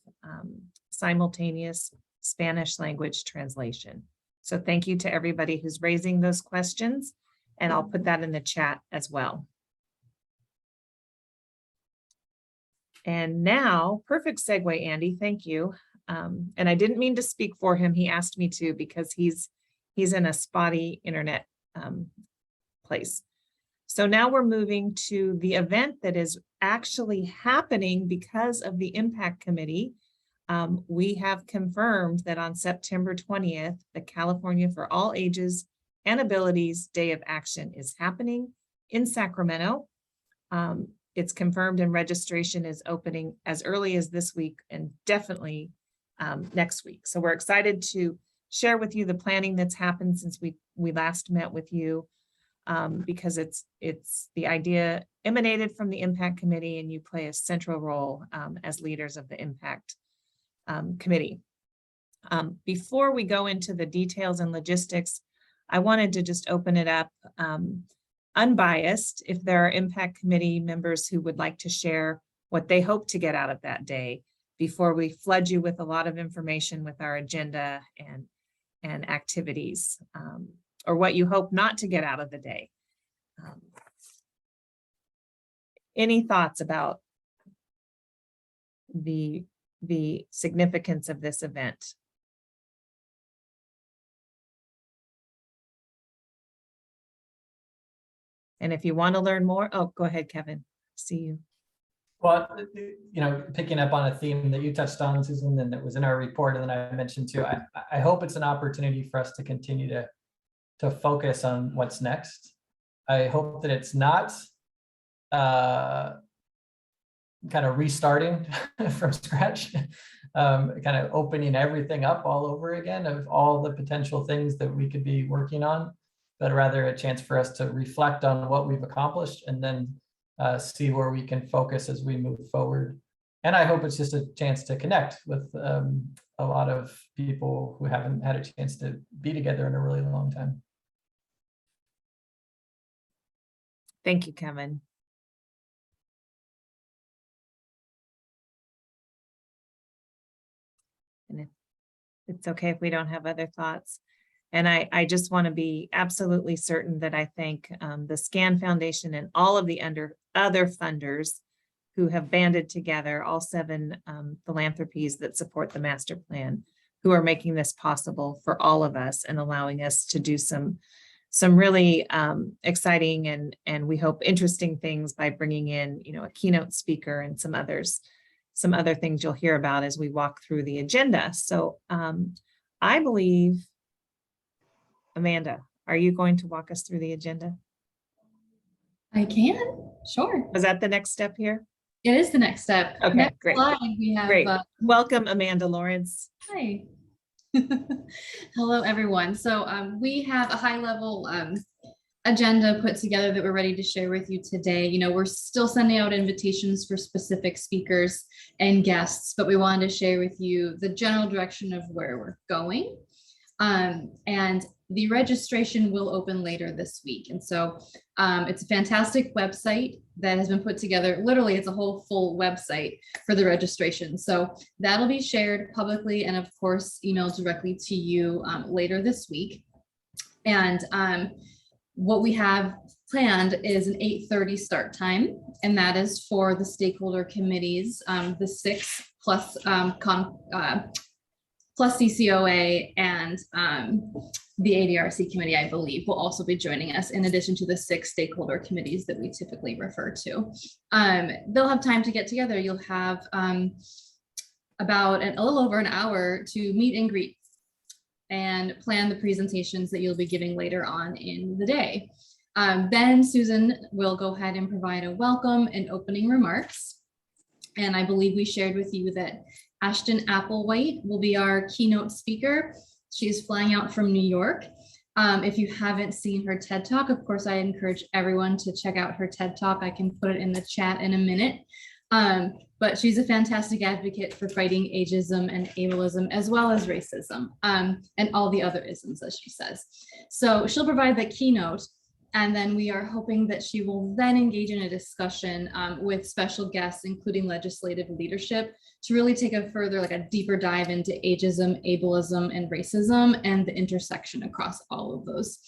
simultaneous Spanish language translation. So thank you to everybody who's raising those questions, and I'll put that in the chat as well. And now, perfect segue, Andy, thank you. And I didn't mean to speak for him. He asked me to because he's in a spotty internet place. So now we're moving to the event that is actually happening because of the Impact Committee. We have confirmed that on September 20th, the California for All Ages and Abilities Day of Action is happening in Sacramento. It's confirmed and registration is opening as early as this week and definitely next week. So we're excited to share with you the planning that's happened since we last met with you, because it's the idea emanated from the Impact Committee, and you play a central role as leaders of the Impact Committee. Before we go into the details and logistics, I wanted to just open it up unbiased. If there are Impact Committee members who would like to share what they hope to get out of that day before we flood you with a lot of information with our agenda and activities, or what you hope not to get out of the day. Any thoughts about the significance of this event? And if you want to learn more, oh, go ahead, Kevin. See you. Well, picking up on a theme that you touched on, Susan, and that was in our report, and then I mentioned too, I hope it's an opportunity for us to continue to focus on what's next. I hope that it's not kind of restarting from scratch, kind of opening everything up all over again of all the potential things that we could be working on, but rather a chance for us to reflect on what we've accomplished and then see where we can focus as we move forward. And I hope it's just a chance to connect with a lot of people who haven't had a chance to be together in a really long time. Thank you, Kevin. And it's okay if we don't have other thoughts. And I just want to be absolutely certain that I thank the SCAN Foundation and all of the other funders who have banded together, all 7 philanthropies that support the master plan, who are making this possible for all of us and allowing us to do some really exciting and we hope interesting things by bringing in, a keynote speaker and some other things you'll hear about as we walk through the agenda. So I believe, Amanda, are you going to walk us through the agenda? I can, sure. Was that the next step here? It is the next step. Okay, next great. Slide, we have, great. Welcome, Amanda Lawrence. Hi. Hello, everyone. So we have a high-level agenda put together that we're ready to share with you today. We're still sending out invitations for specific speakers and guests, but we wanted to share with you the general direction of where we're going. And the registration will open later this week. And so it's a fantastic website that has been put together. Literally, it's a whole full website for the registration. So that'll be shared publicly and of course, emailed directly to you later this week. And what we have planned is an 8:30 start time, and that is for the stakeholder committees, the 6 plus plus CCOA and the ADRC committee, I believe, will also be joining us in addition to the 6 stakeholder committees that we typically refer to. They'll have time to get together. You'll have about a little over an hour to meet and greet and plan the presentations that you'll be giving later on in the day. Then Susan will go ahead and provide a welcome and opening remarks. And I believe we shared with you that Ashton Applewhite will be our keynote speaker. She's flying out from New York. If you haven't seen her TED Talk, of course, I encourage everyone to check out her TED Talk. I can put it in the chat in a minute. But she's a fantastic advocate for fighting ageism and ableism, as well as racism, and all the other isms, as she says. So she'll provide the keynote, and then we are hoping that she will then engage in a discussion with special guests, including legislative leadership, to really take a further, like a deeper dive into ageism, ableism, and racism, and the intersection across all of those.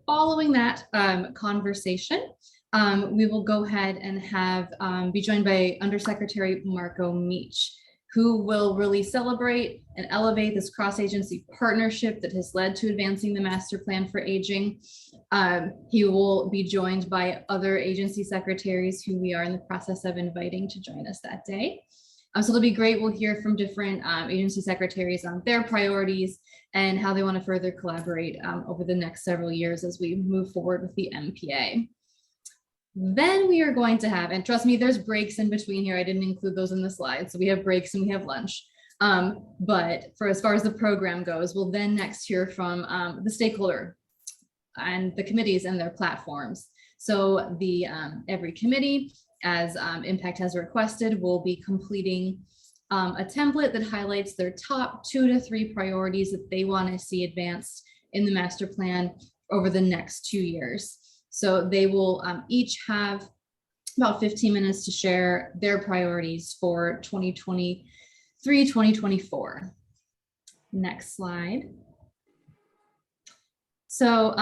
Following that conversation, we will go ahead and be joined by Undersecretary Marco Meach, who will really celebrate and elevate this cross-agency partnership that has led to advancing the master plan for aging. He will be joined by other agency secretaries who we are in the process of inviting to join us that day. So it'll be great. We'll hear from different agency secretaries on their priorities and how they want to further collaborate over the next several years as we move forward with the MPA. Then we are going to have, and trust me, there's breaks in between here. I didn't include those in the slides. So we have breaks and we have lunch. But for as far as the program goes, we'll then next hear from the stakeholder and the committees and their platforms. So the every committee, as Impact has requested, will be completing a template that highlights their top 2 to 3 priorities that they want to see advanced in the master plan over the next 2 years. So they will each have about 15 minutes to share their priorities for 2023, 2024. Next slide. So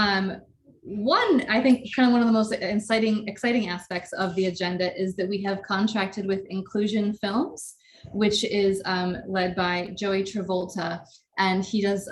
one, I think kind of one of the most exciting aspects of the agenda is that we have contracted with Inclusion Films, which is led by Joey Travolta. And he does,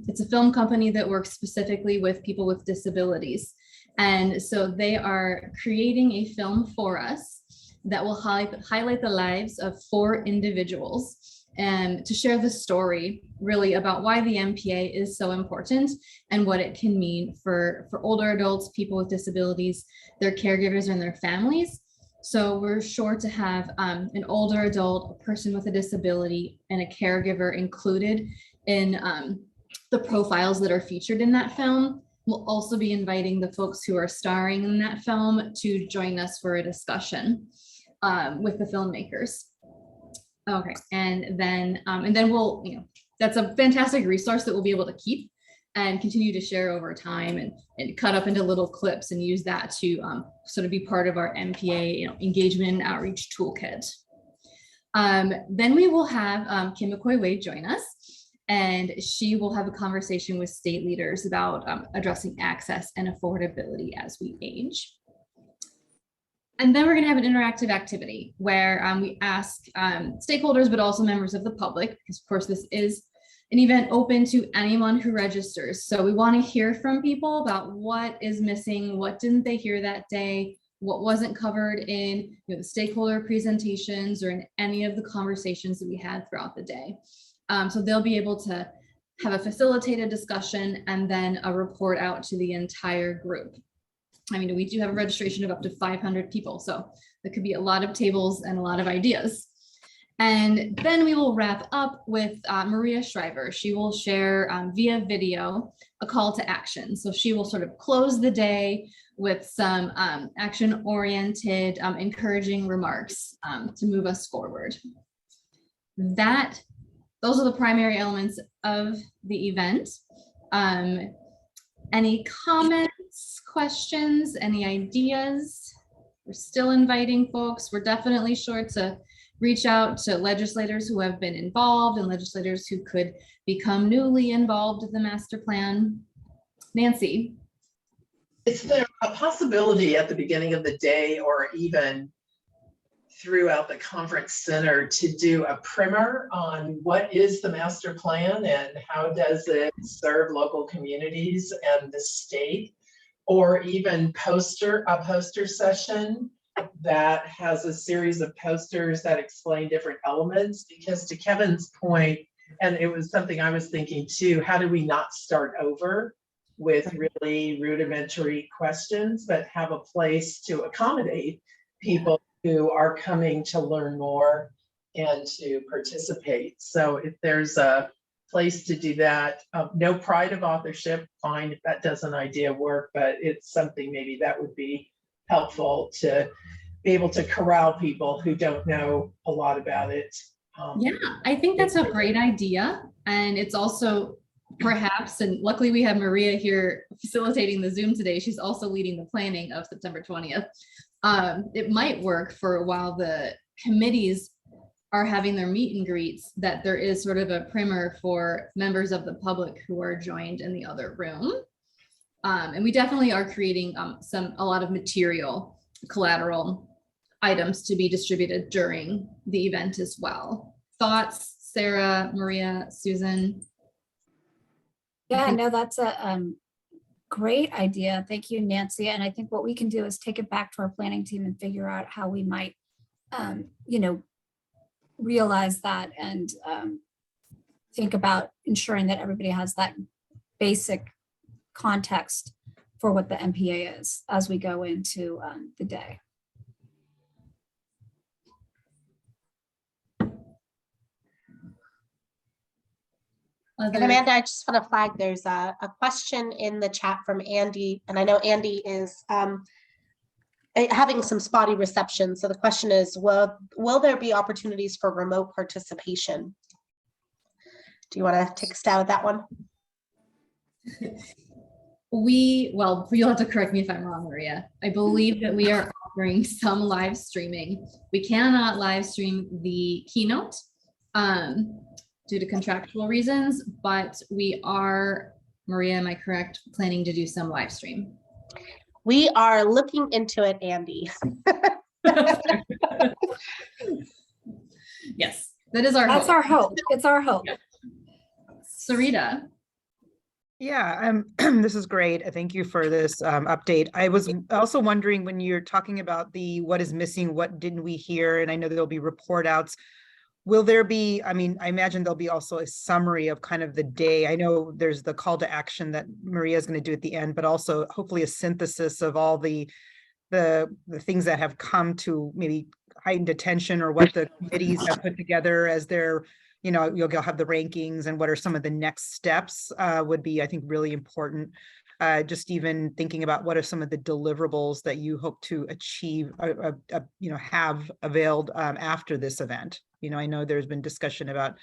it's a film company that works specifically with people with disabilities. And so they are creating a film for us that will highlight the lives of 4 individuals and to share the story really about why the MPA is so important and what it can mean for older adults, people with disabilities, their caregivers, and their families. So we're sure to have an older adult, a person with a disability, and a caregiver included in the profiles that are featured in that film. We'll also be inviting the folks who are starring in that film to join us for a discussion with the filmmakers. Okay, and then we'll, that's a fantastic resource that we'll be able to keep and continue to share over time and cut up into little clips and use that to sort of be part of our MPA engagement and outreach toolkit. Then we will have Kim McCoy-Wade join us. And she will have a conversation with state leaders about addressing access and affordability as we age. And then we're going to have an interactive activity where we ask stakeholders, but also members of the public, because of course this is an event open to anyone who registers. So we want to hear from people about what is missing, what didn't they hear that day, what wasn't covered in the stakeholder presentations or in any of the conversations that we had throughout the day. So they'll be able to have a facilitated discussion and then a report out to the entire group. I mean, we do have a registration of up to 500 people, so there could be a lot of tables and a lot of ideas. And then we will wrap up with Maria Shriver. She will share via video a call to action. So she will sort of close the day with some action-oriented, encouraging remarks to move us forward. Those are the primary elements of the event. Any comments, questions, any ideas? We're still inviting folks. We're definitely sure to reach out to legislators who have been involved and legislators who could become newly involved in the master plan. Nancy. Is there a possibility at the beginning of the day or even throughout the conference center to do a primer on what is the master plan and how does it serve local communities and the state, or even a poster session that has a series of posters that explain different elements. Because to Kevin's point, and it was something I was thinking too, how do we not start over with really rudimentary questions, but have a place to accommodate people who are coming to learn more and to participate. So if there's a place to do that, no pride of authorship, fine if that doesn't idea work, but it's something maybe that would be helpful to be able to corral people who don't know a lot about it. Yeah, I think that's a great idea. And it's also perhaps, and luckily we have Maria here facilitating the Zoom today. She's also leading the planning of September 20th. It might work for while the committees are having their meet and greets, that there is sort of a primer for members of the public who are joined in the other room. And we definitely are creating a lot of material, collateral items to be distributed during the event as well. Thoughts, Sarah, Maria, Susan? Yeah, no, that's a great idea. Thank you, Nancy. And I think what we can do is take it back to our planning team and figure out how we might, realize that and think about ensuring that everybody has that basic context for what the MPA is as we go into the day. And Amanda, I just want to flag there's a question in the chat from Andy, and I know Andy is having some spotty reception. So the question is, will there be opportunities for remote participation? Do you want to take a stab at that one? Well, you'll have to correct me if I'm wrong, Maria. I believe that we are offering some live streaming. We cannot live stream the keynote due to contractual reasons, but we are, Maria, am I correct, planning to do some live stream? We are looking into it, Andy. Yes, that is our That's hope. our hope. It's our hope. Sarita. Yeah, this is great. Thank you for this update. I was also wondering, when you're talking about what is missing, what didn't we hear? And I know there'll be report outs. Will there be, I imagine there'll be also a summary of kind of the day. I know there's the call to action that Maria is going to do at the end, but also hopefully a synthesis of all the things that have come to maybe heightened attention, or what the committees have put together as their, you'll have the rankings and what are some of the next steps would be, I think, really important. Just even thinking about what are some of the deliverables that you hope to achieve, have availed after this event. I know there's been discussion about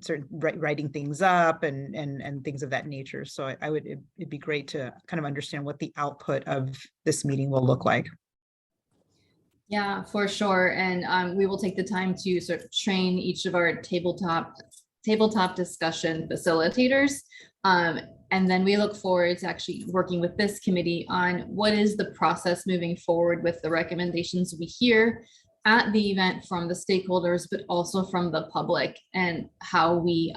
certain writing things up and things of that nature. So it'd be great to kind of understand what the output of this meeting will look like. Yeah, for sure. And we will take the time to sort of train each of our tabletop discussion facilitators. And then we look forward to actually working with this committee on what is the process moving forward with the recommendations we hear at the event from the stakeholders, but also from the public, and how we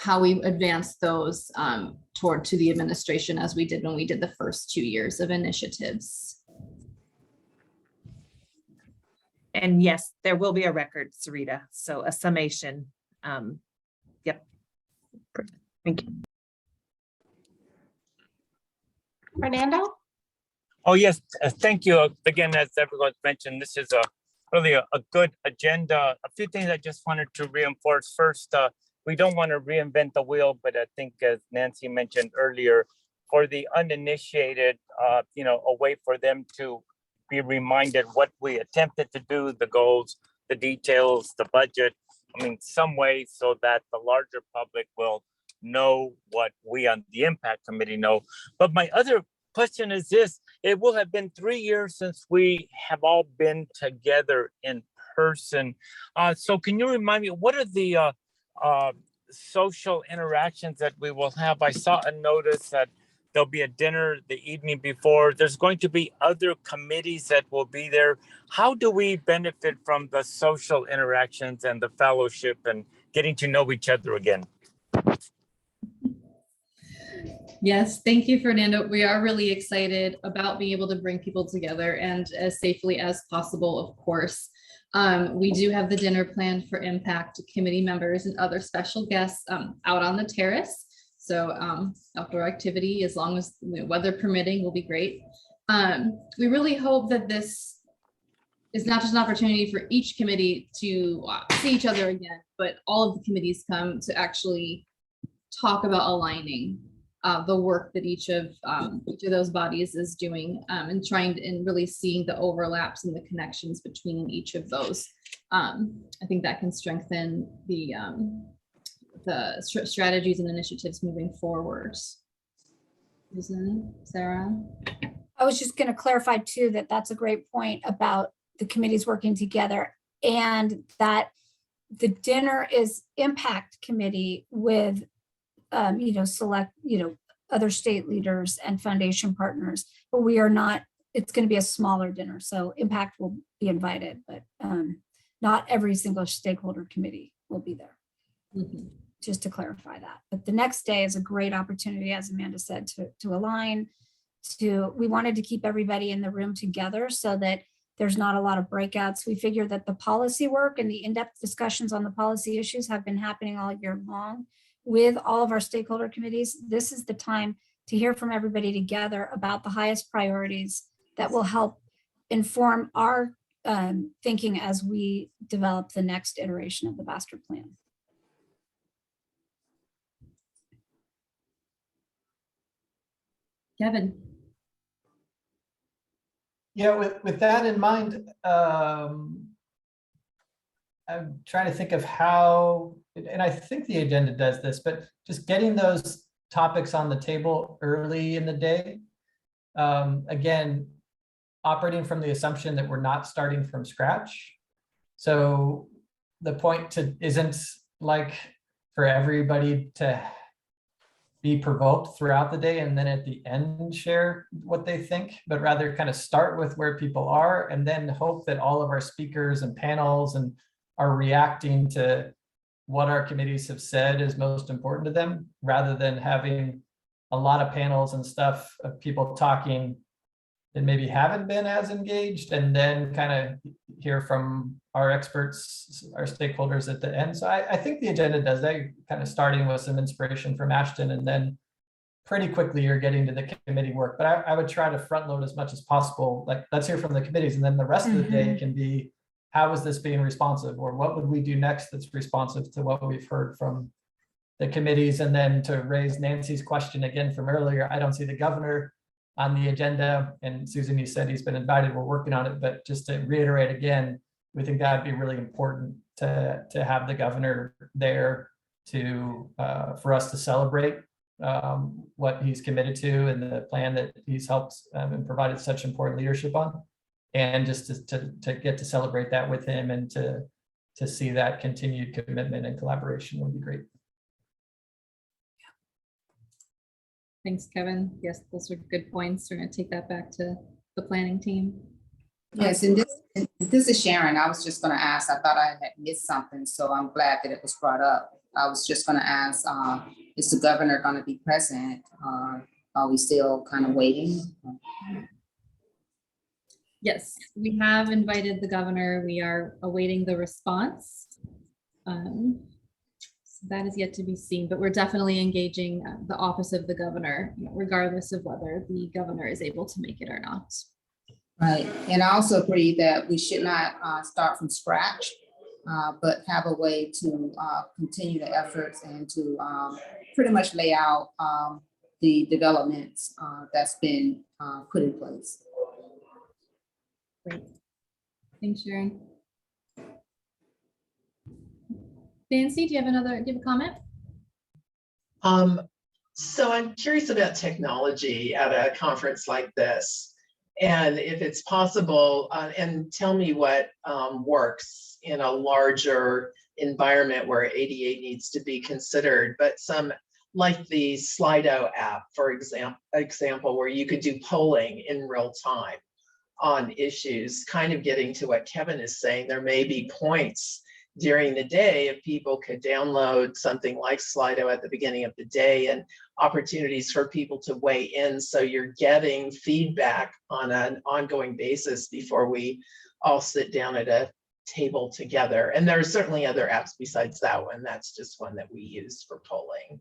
advance those to the administration, as we did when we did the first 2 years of initiatives. And yes, there will be a record, Sarita. So a summation. Yep. Thank you. Fernando? Oh, yes, thank you. Again, as everyone mentioned, this is really a good agenda. A few things I just wanted to reinforce. First, we don't want to reinvent the wheel, but I think, as Nancy mentioned earlier, for the uninitiated, a way for them to be reminded what we attempted to do, the goals, the details, the budget, some way so that the larger public will know what we on the Impact Committee know. But my other question is this: it will have been 3 years since we have all been together in person. So can you remind me, what are the social interactions that we will have? I saw a notice that There'll be a dinner the evening before. There's going to be other committees that will be there. How do we benefit from the social interactions and the fellowship and getting to know each other again? Yes, thank you, Fernando. We are really excited about being able to bring people together and as safely as possible, of course. We do have the dinner planned for Impact committee members and other special guests out on the terrace. So outdoor activity, as long as weather permitting, will be great. We really hope that this is not just an opportunity for each committee to see each other again, but all of the committees come to actually talk about aligning the work that each of those bodies is doing and trying to, and really seeing the overlaps and the connections between each of those. I think that can strengthen the strategies and initiatives moving forward. Susan, Sarah? I was just going to clarify too, that that's a great point about the committees working together, and that the dinner is Impact Committee with select, other state leaders and foundation partners, but we are not, it's going to be a smaller dinner. So Impact will be invited, but not every single stakeholder committee will be there. Mm-hmm. Just to clarify that. But the next day is a great opportunity, as Amanda said, to align, we wanted to keep everybody in the room together so that there's not a lot of breakouts. We figure that the policy work and the in-depth discussions on the policy issues have been happening all year long with all of our stakeholder committees. This is the time to hear from everybody together about the highest priorities that will help inform our thinking as we develop the next iteration of the master plan. Kevin. Yeah, with that in mind, I'm trying to think of how, and I think the agenda does this, but just getting those topics on the table early in the day. Again, operating from the assumption that we're not starting from scratch. So the point isn't like for everybody to be provoked throughout the day and then at the end share what they think, but rather kind of start with where people are and then hope that all of our speakers and panels and are reacting to what our committees have said is most important to them, rather than having a lot of panels and stuff of people talking that maybe haven't been as engaged, and then kind of hear from our experts, our stakeholders at the end. So I think the agenda does that, kind of starting with some inspiration from Ashton, and then pretty quickly you're getting to the committee work. But I would try to front load as much as possible. Like, let's hear from the committees, and then the rest of the day can be, how is this being responsive, or what would we do next that's responsive to what we've heard from the committees? And then to raise Nancy's question again from earlier, I don't see the governor on the agenda, and Susan, you said he's been invited, we're working on it, but just to reiterate again, we think that'd be really important to have the governor there to for us to celebrate what he's committed to and the plan that he's helped and provided such important leadership on, and just to get to celebrate that with him and to see that continued commitment and collaboration would be great. Thanks, Kevin. Yes, those are good points. We're going to take that back to the planning team. Yes, and this is Sharon. I was just going to ask, I thought I had missed something, so I'm glad that it was brought up. I was just going to ask, is the governor going to be present? Are we still kind of waiting? Yes, we have invited the governor. We are awaiting the response. So that is yet to be seen, but we're definitely engaging the office of the governor, regardless of whether the governor is able to make it or not. Right, and I also agree that we should not start from scratch, but have a way to continue the efforts and to pretty much lay out the developments that's been put in place. Great. Thanks, Sharon. Nancy, do you have a comment? So I'm curious about technology at a conference like this, and if it's possible, and tell me what works in a larger environment where ADA needs to be considered, but some like the Slido app, for example, where you could do polling in real time on issues, kind of getting to what Kevin is saying. There may be points during the day if people could download something like Slido at the beginning of the day, and opportunities for people to weigh in. So you're getting feedback on an ongoing basis before we all sit down at a table together. And there are certainly other apps besides that one. That's just one that we use for polling.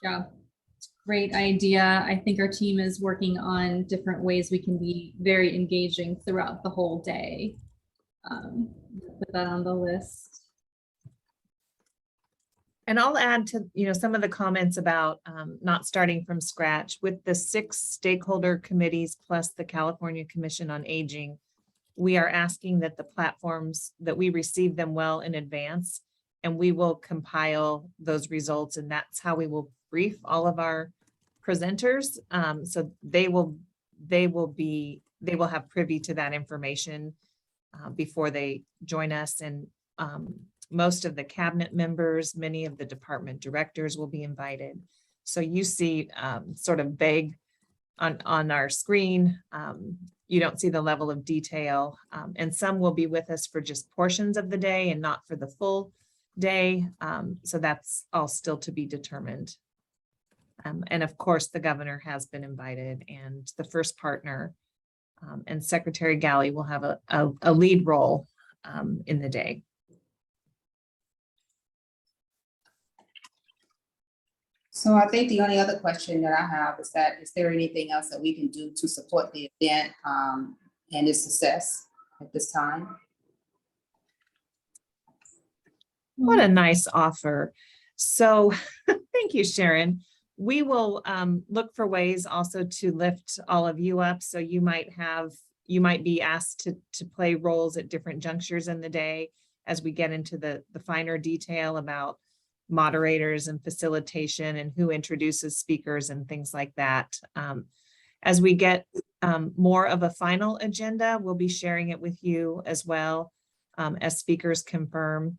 Yeah, great idea. I think our team is working on different ways we can be very engaging throughout the whole day. Put that on the list. And I'll add to, some of the comments about not starting from scratch. With the 6 stakeholder committees plus the California Commission on Aging, we are asking that the platforms, that we receive them well in advance, and we will compile those results, and that's how we will brief all of our presenters. So they will have privy to that information before they join us. And most of the cabinet members, many of the department directors will be invited. So you see sort of vague on our screen. You don't see the level of detail, and some will be with us for just portions of the day and not for the full day. So that's all still to be determined. And of course, the governor has been invited, and the first partner and Secretary Galley will have a lead role in the day. So I think the only other question that I have is that, is there anything else that we can do to support the event and its success at this time? What a nice offer. So thank you, Sharon. We will look for ways also to lift all of you up. So you might be asked to play roles at different junctures in the day as we get into the finer detail about moderators and facilitation and who introduces speakers and things like that. As we get more of a final agenda, we'll be sharing it with you as well as speakers confirm.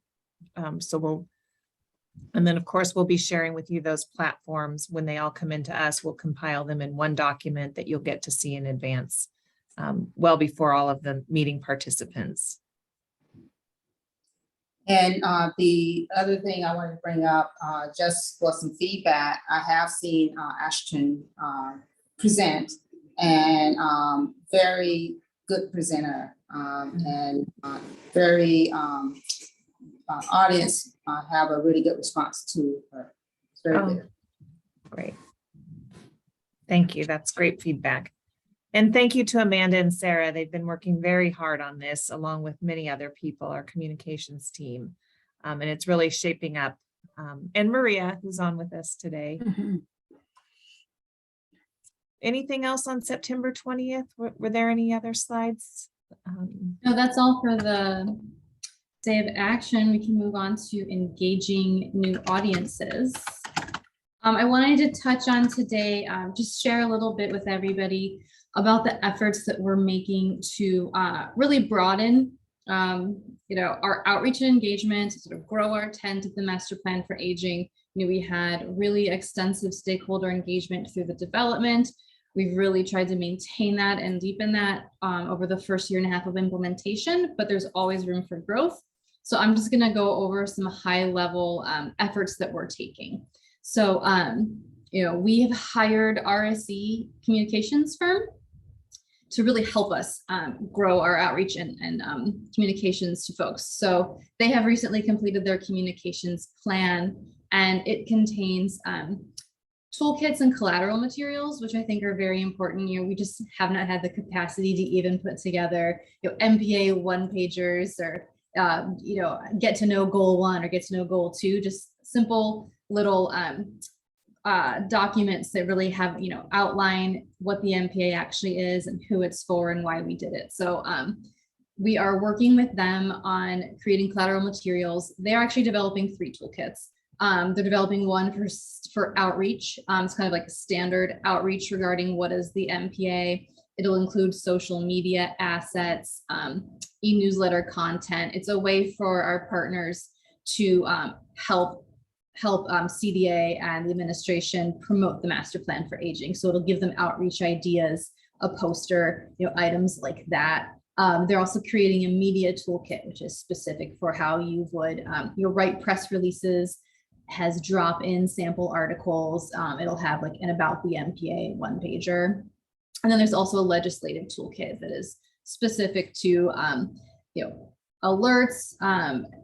And then of course, we'll be sharing with you those platforms. When they all come into us, we'll compile them in one document that you'll get to see in advance, well before all of the meeting participants. And the other thing I wanted to bring up, just for some feedback, I have seen Ashton present, and very good presenter, and very audience have a really good response to her. It's very good. Great. Thank you. That's great feedback. And thank you to Amanda and Sarah. They've been working very hard on this, along with many other people, our communications team. And it's really shaping up. And Maria, who's on with us today. Mm-hmm. Anything else on September 20th? Were there any other slides? No, that's all for the day of action. We can move on to engaging new audiences. I wanted to touch on today, just share a little bit with everybody about the efforts that we're making to really broaden our outreach and engagement, to sort of grow our tent of the master plan for aging. We had really extensive stakeholder engagement through the development. We've really tried to maintain that and deepen that over the first 1.5 years of implementation, but there's always room for growth. So I'm just gonna go over some high level efforts that we're taking. So, we have hired RSE communications firm to really help us grow our outreach and communications to folks. So they have recently completed their communications plan, and it contains toolkits and collateral materials, which I think are very important. We just have not had the capacity to even put together MPA one-pagers or get to know goal 1 or get to know goal 2, just simple little documents that really have, outline what the MPA actually is and who it's for and why we did it. So we are working with them on creating collateral materials. They're actually developing 3 toolkits. They're developing one for outreach. It's kind of like a standard outreach regarding what is the MPA. It'll include social media assets, e-newsletter content. It's a way for our partners to help help CDA and the administration promote the master plan for aging. So it'll give them outreach ideas, a poster, items like that. They're also creating a media toolkit, which is specific for how you would write press releases, has drop-in sample articles. It'll have like an about the MPA one pager. And then there's also a legislative toolkit that is specific to alerts,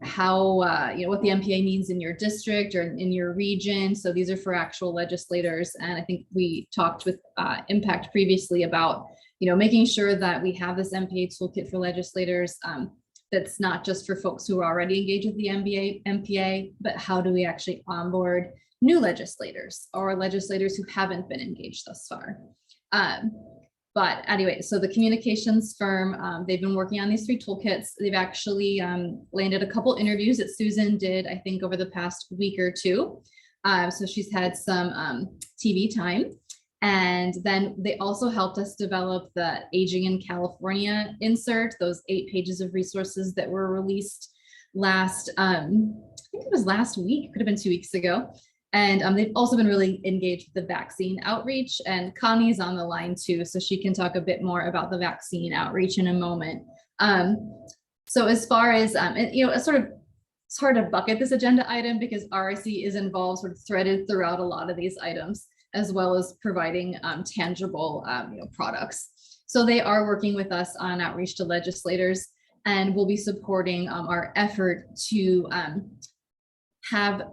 how what the MPA means in your district or in your region. So these are for actual legislators. And I think we talked with Impact previously about making sure that we have this MPA toolkit for legislators that's not just for folks who are already engaged with the MPA, but how do we actually onboard new legislators or legislators who haven't been engaged thus far. But anyway, so the communications firm, they've been working on these 3 toolkits. They've actually landed a couple interviews that Susan did, I think, over the past week or 2. So she's had some TV time. And then they also helped us develop the Aging in California insert, those 8 pages of resources that were released last, I think it was last week, could have been 2 weeks ago. And they've also been really engaged with the vaccine outreach, and Connie's on the line too, so she can talk a bit more about the vaccine outreach in a moment. So as far as, it's hard to bucket this agenda item because RSE is involved, sort of threaded throughout a lot of these items, as well as providing tangible products. So they are working with us on outreach to legislators, and we'll be supporting our effort to have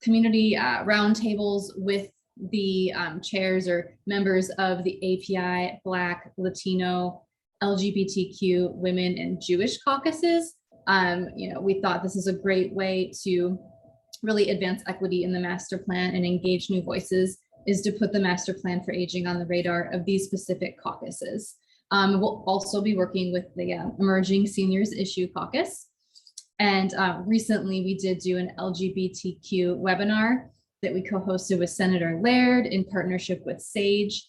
community roundtables with the chairs or members of the API, Black, Latino, LGBTQ, women, and Jewish caucuses. We thought this is a great way to really advance equity in the master plan and engage new voices, is to put the master plan for aging on the radar of these specific caucuses. We'll also be working with the Emerging Seniors Issue Caucus. And recently we did do an LGBTQ webinar that we co-hosted with Senator Laird in partnership with SAGE.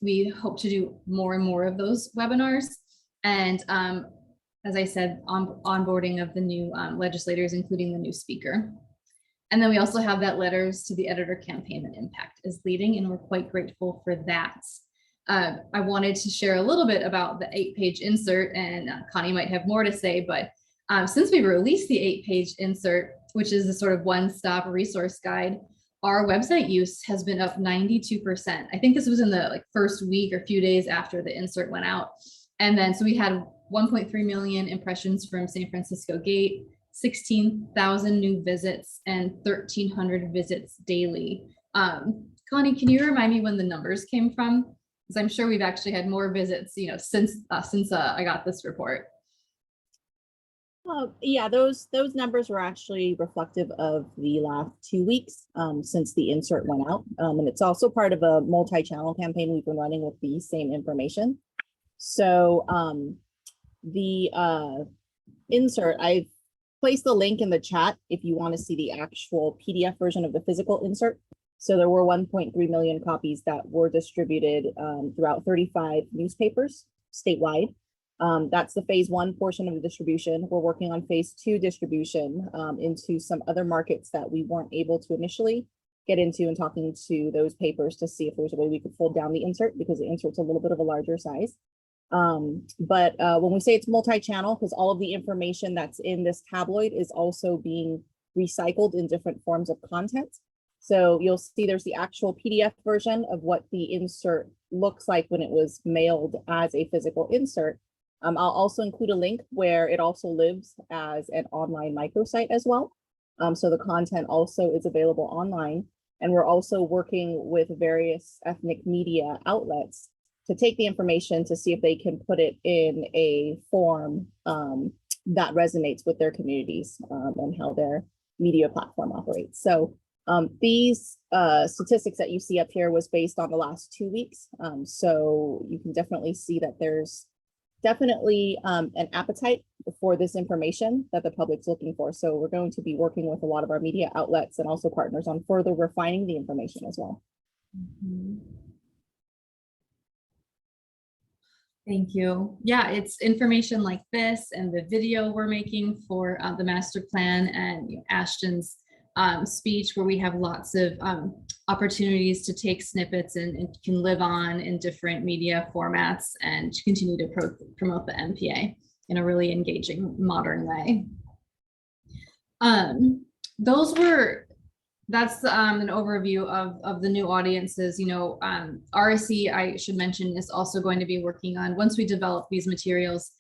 We hope to do more and more of those webinars. And as I said, onboarding of the new legislators, including the new speaker. And then we also have that letters to the editor campaign that Impact is leading, and we're quite grateful for that. I wanted to share a little bit about the 8-page insert, and Connie might have more to say, but since we released the 8-page insert, which is a sort of one-stop resource guide, our website use has been up 92%. I think this was in the first week or few days after the insert went out. And then, so we had 1.3 million impressions from San Francisco Gate, 16,000 new visits, and 1,300 visits daily. Connie, can you remind me when the numbers came from? Because I'm sure we've actually had more visits, since I got this report. Yeah, those numbers were actually reflective of the last 2 weeks since the insert went out. And it's also part of a multi-channel campaign we've been running with the same information. So the insert, I've placed the link in the chat if you want to see the actual PDF version of the physical insert. So there were 1.3 million copies that were distributed throughout 35 newspapers statewide. That's the phase 1 portion of the distribution. We're working on phase 2 distribution into some other markets that we weren't able to initially get into, and talking to those papers to see if there's a way we could fold down the insert, because the insert's a little bit of a larger size. But when we say it's multi-channel, because all of the information that's in this tabloid is also being recycled in different forms of content. So you'll see there's the actual PDF version of what the insert looks like when it was mailed as a physical insert. I'll also include a link where it also lives as an online microsite as well. So the content also is available online. And we're also working with various ethnic media outlets to take the information to see if they can put it in a form that resonates with their communities and how their media platform operates. So these statistics that you see up here was based on the last 2 weeks. So you can definitely see that there's definitely an appetite for this information that the public's looking for. So we're going to be working with a lot of our media outlets and also partners on further refining the information as well. Mm-hmm. Thank you. Yeah, it's information like this and the video we're making for the master plan and Ashton's speech where we have lots of opportunities to take snippets and can live on in different media formats and continue to promote the MPA in a really engaging, modern way. That's an overview of the new audiences. RSC, I should mention, is also going to be working on, once we develop these materials,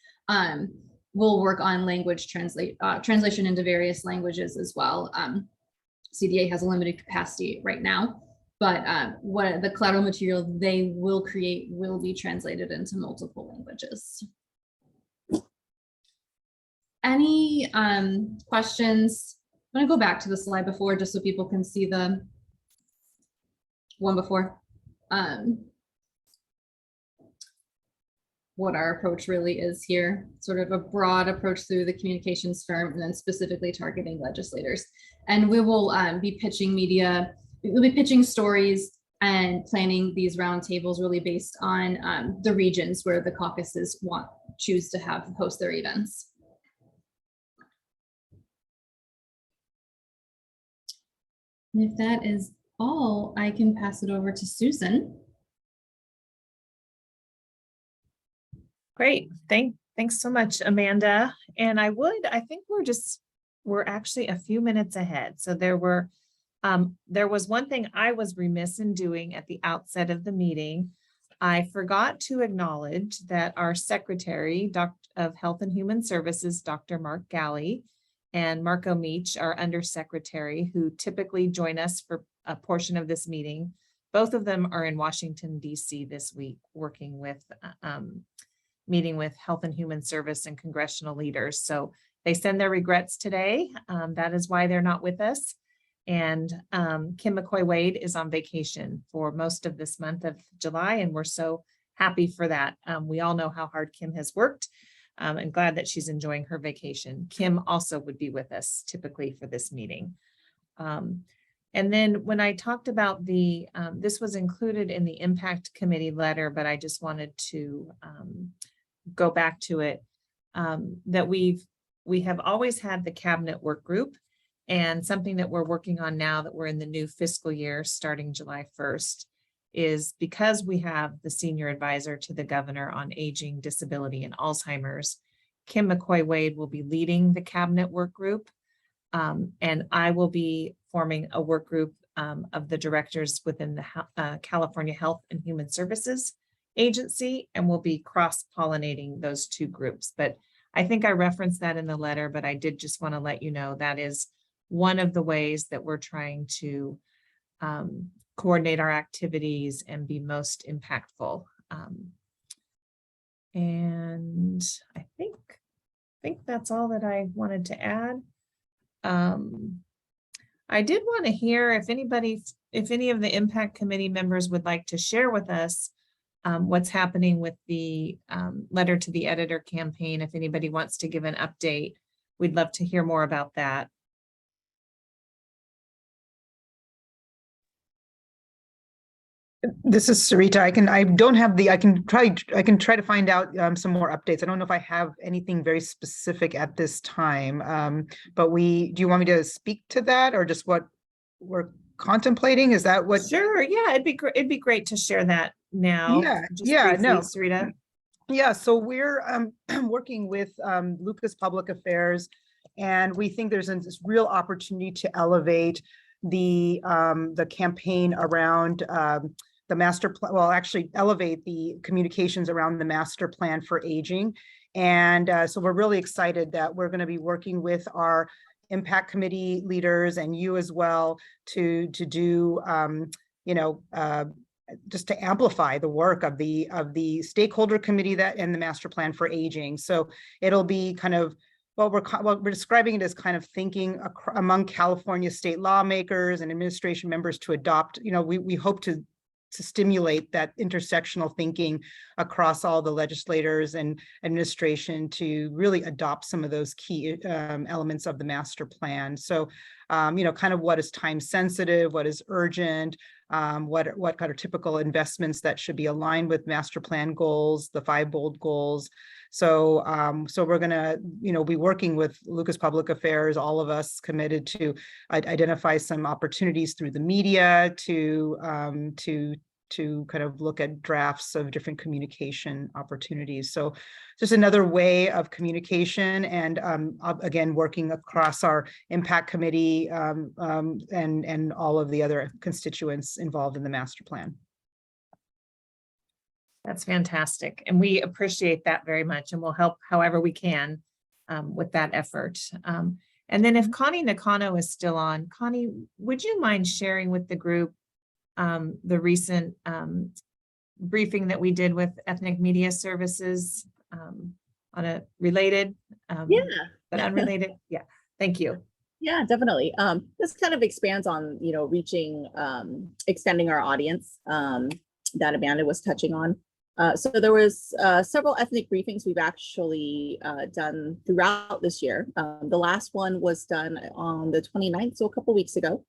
we'll work on language translation into various languages as well. CDA has a limited capacity right now, but what the collateral material they will create will be translated into multiple languages. Any questions? I'm gonna go back to the slide before just so people can see the one before. What our approach really is here, sort of a broad approach through the communications firm and then specifically targeting legislators. And we will be pitching media, we'll be pitching stories and planning these roundtables really based on the regions where the caucuses choose to host their events. And if that is all, I can pass it over to Susan. Great. Thanks so much, Amanda. And I think we're actually a few minutes ahead. So there was one thing I was remiss in doing at the outset of the meeting. I forgot to acknowledge that our Secretary of Health and Human Services, Dr. Mark Galley, and Marco Meach, our Undersecretary, who typically join us for a portion of this meeting. Both of them are in Washington, D.C. this week, working with meeting with Health and Human Service and congressional leaders. So they send their regrets today. That is why they're not with us. And Kim McCoy-Wade is on vacation for most of this month of July, and we're so happy for that. We all know how hard Kim has worked, and glad that she's enjoying her vacation. Kim also would be with us typically for this meeting. And then when I talked about this was included in the Impact Committee letter, but I just wanted to go back to it, that we have always had the cabinet work group, and something that we're working on now that we're in the new fiscal year starting July 1st is because we have the senior advisor to the governor on aging, disability, and Alzheimer's. Kim McCoy-Wade will be leading the cabinet work group, and I will be forming a work group of the directors within the California Health and Human Services Agency, and we'll be cross-pollinating those two groups. But I think I referenced that in the letter, but I did just want to let you know that is one of the ways that we're trying to coordinate our activities and be most impactful. And I think that's all that I wanted to add. I did want to hear if any of the Impact Committee members would like to share with us what's happening with the letter to the editor campaign. If anybody wants to give an update, we'd love to hear more about that. This is Sarita. I can try to find out some more updates. I don't know if I have anything very specific at this time. But do you want me to speak to that, or just what we're contemplating? Is that what? Sure. Yeah, it'd be great to share that now. Yeah, briefly, no. Sarita. Yeah, so we're working with Lucas Public Affairs, and we think there's this real opportunity to elevate the campaign around the master plan. Well, actually elevate the communications around the master plan for aging. And so we're really excited that we're going to be working with our Impact Committee leaders and you as well to do, just to amplify the work of the Stakeholder Committee and the master plan for aging. So it'll be kind of, we're describing it as kind of thinking among California state lawmakers and administration members to adopt, we hope to stimulate that intersectional thinking across all the legislators and administration to really adopt some of those key elements of the master plan. So kind of what is time sensitive, what is urgent, what kind of typical investments that should be aligned with master plan goals, the 5 bold goals. So we're gonna, be working with Lucas Public Affairs, all of us committed to identify some opportunities through the media to kind of look at drafts of different communication opportunities. So just another way of communication, and again, working across our impact committee and all of the other constituents involved in the master plan. That's fantastic. And we appreciate that very much, and we'll help however we can with that effort. And then if Connie Nakano is still on, Connie, would you mind sharing with the group the recent briefing that we did with Ethnic Media Services on a related, but unrelated? Yeah, thank you. Yeah, definitely. This kind of expands on, reaching, extending our audience that Amanda was touching on. So there was several ethnic briefings we've actually done throughout this year. The last one was done on the 29th, so a couple weeks ago.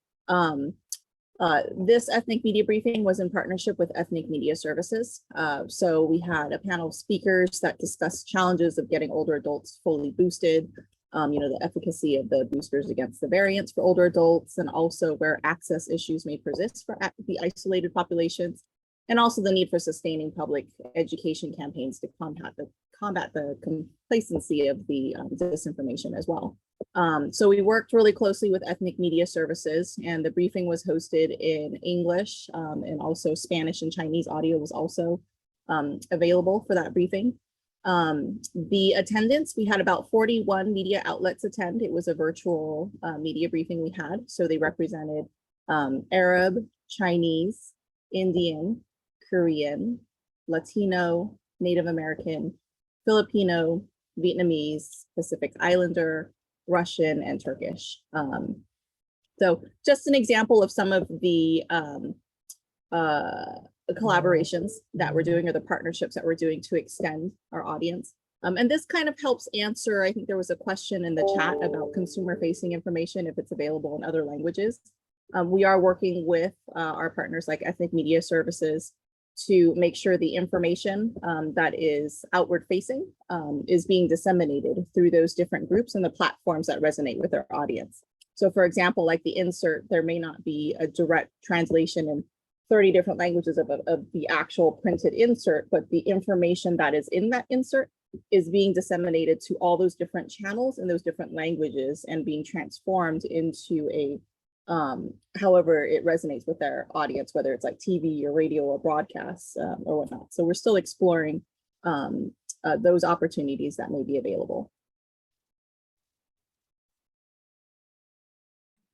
This ethnic media briefing was in partnership with Ethnic Media Services. So we had a panel of speakers that discussed challenges of getting older adults fully boosted, the efficacy of the boosters against the variants for older adults, and also where access issues may persist for the isolated populations, and also the need for sustaining public education campaigns to combat the complacency of the disinformation as well. So we worked really closely with Ethnic Media Services, and the briefing was hosted in English, and also Spanish and Chinese audio was also available for that briefing. The attendance, we had about 41 media outlets attend. It was a virtual media briefing we had. So they represented Arab, Chinese, Indian, Korean, Latino, Native American, Filipino, Vietnamese, Pacific Islander, Russian, and Turkish. So just an example of some of the collaborations that we're doing, or the partnerships that we're doing to extend our audience. And this kind of helps answer, I think there was a question in the chat about consumer-facing information, if it's available in other languages. We are working with our partners like Ethnic Media Services to make sure the information that is outward facing is being disseminated through those different groups and the platforms that resonate with their audience. So for example, like the insert, there may not be a direct translation in 30 different languages of the actual printed insert, but the information that is in that insert is being disseminated to all those different channels in those different languages and being transformed into a however it resonates with their audience, whether it's like TV or radio or broadcasts or whatnot. So we're still exploring those opportunities that may be available.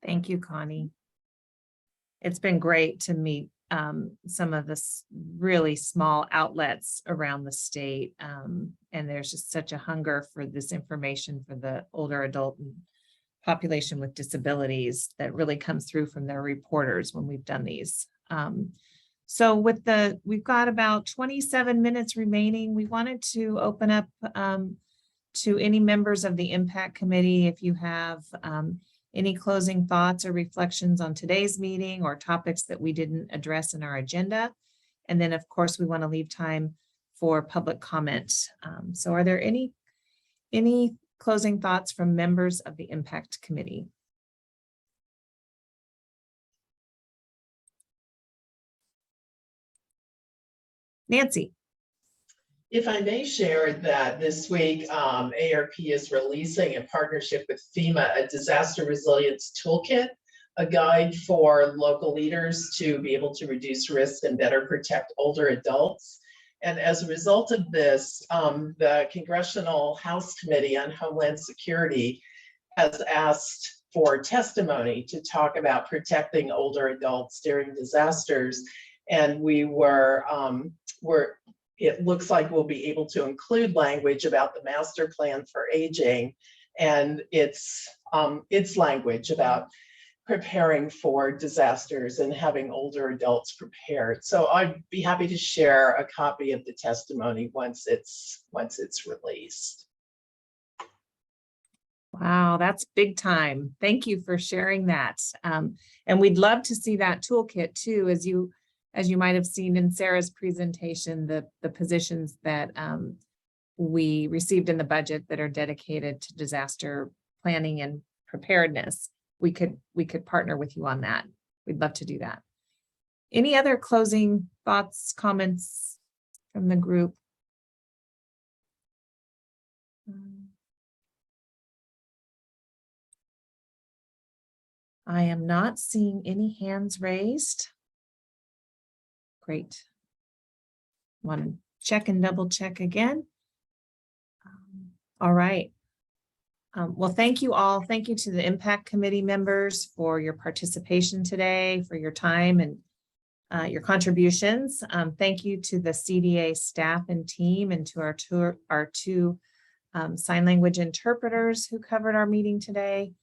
Thank you, Connie. It's been great to meet some of the really small outlets around the state. And there's just such a hunger for this information for the older adult and population with disabilities that really comes through from their reporters when we've done these. So we've got about 27 minutes remaining. We wanted to open up to any members of the Impact Committee if you have any closing thoughts or reflections on today's meeting or topics that we didn't address in our agenda. And then of course we want to leave time for public comment. So are there any closing thoughts from members of the Impact Committee? Nancy. If I may share that this week, ARP is releasing in partnership with FEMA a disaster resilience toolkit, a guide for local leaders to be able to reduce risk and better protect older adults. And as a result of this, the Congressional House Committee on Homeland Security has asked for testimony to talk about protecting older adults during disasters. And it looks like we'll be able to include language about the master plan for aging and its language about preparing for disasters and having older adults prepared. So I'd be happy to share a copy of the testimony once it's released. Wow, that's big time. Thank you for sharing that. And we'd love to see that toolkit too, as you might have seen in Sarah's presentation, the positions that we received in the budget that are dedicated to disaster planning and preparedness. We could partner with you on that. We'd love to do that. Any other closing thoughts, comments from the group? I am not seeing any hands raised. Great. Want to check and double check again. All right. Well, thank you all. Thank you to the Impact Committee members for your participation today, for your time and your contributions. Thank you to the CDA staff and team, and to our two sign language interpreters who covered our meeting today.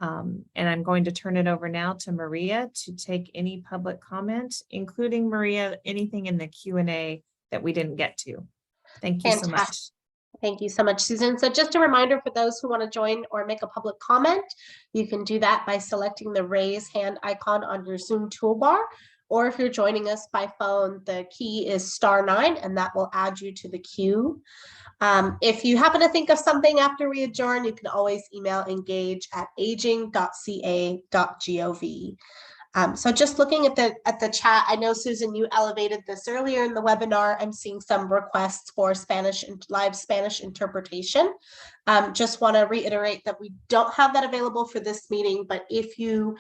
And I'm going to turn it over now to Maria to take any public comment, including, Maria, anything in the Q&A that we didn't get to. Thank you so much. Thank you so much, Susan. So just a reminder for those who want to join or make a public comment, you can do that by selecting the raise hand icon on your Zoom toolbar. Or if you're joining us by phone, the key is *9, and that will add you to the queue. If you happen to think of something after we adjourn, you can always email engage@aging.ca.gov. So just looking at the chat, I know, Susan, you elevated this earlier in the webinar. I'm seeing some requests for Spanish and live Spanish interpretation. Just want to reiterate that we don't have that available for this meeting, but if you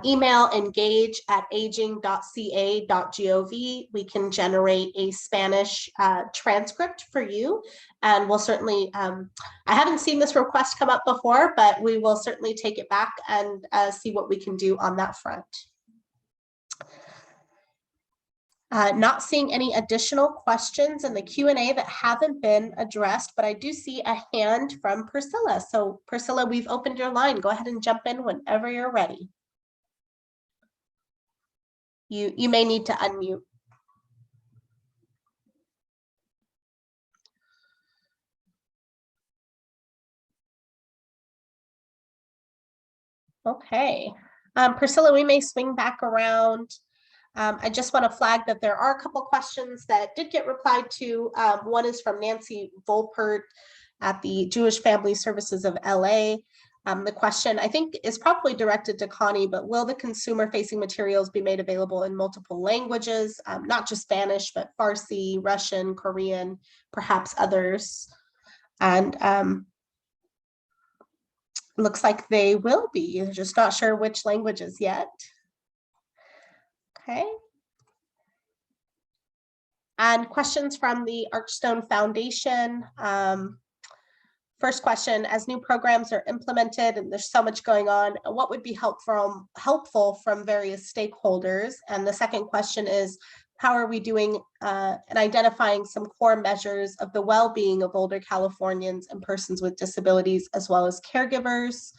email engage@aging.ca.gov, we can generate a Spanish transcript for you. And we'll certainly, I haven't seen this request come up before, but we will certainly take it back and see what we can do on that front. Not seeing any additional questions in the Q&A that haven't been addressed, but I do see a hand from Priscilla. So Priscilla, we've opened your line. Go ahead and jump in whenever you're ready. You may need to unmute. Okay, Priscilla, we may swing back around. I just want to flag that there are a couple questions that did get replied to. One is from Nancy Volpert at the Jewish Family Services of LA. The question, I think, is probably directed to Connie, but will the consumer-facing materials be made available in multiple languages, not just Spanish, but Farsi, Russian, Korean, perhaps others? And looks like they will be. They're just not sure which languages yet. Okay. And questions from the Archstone Foundation. First question, as new programs are implemented and there's so much going on, what would be helpful from various stakeholders? And the second question is, how are we doing in identifying some core measures of the well-being of older Californians and persons with disabilities, as well as caregivers?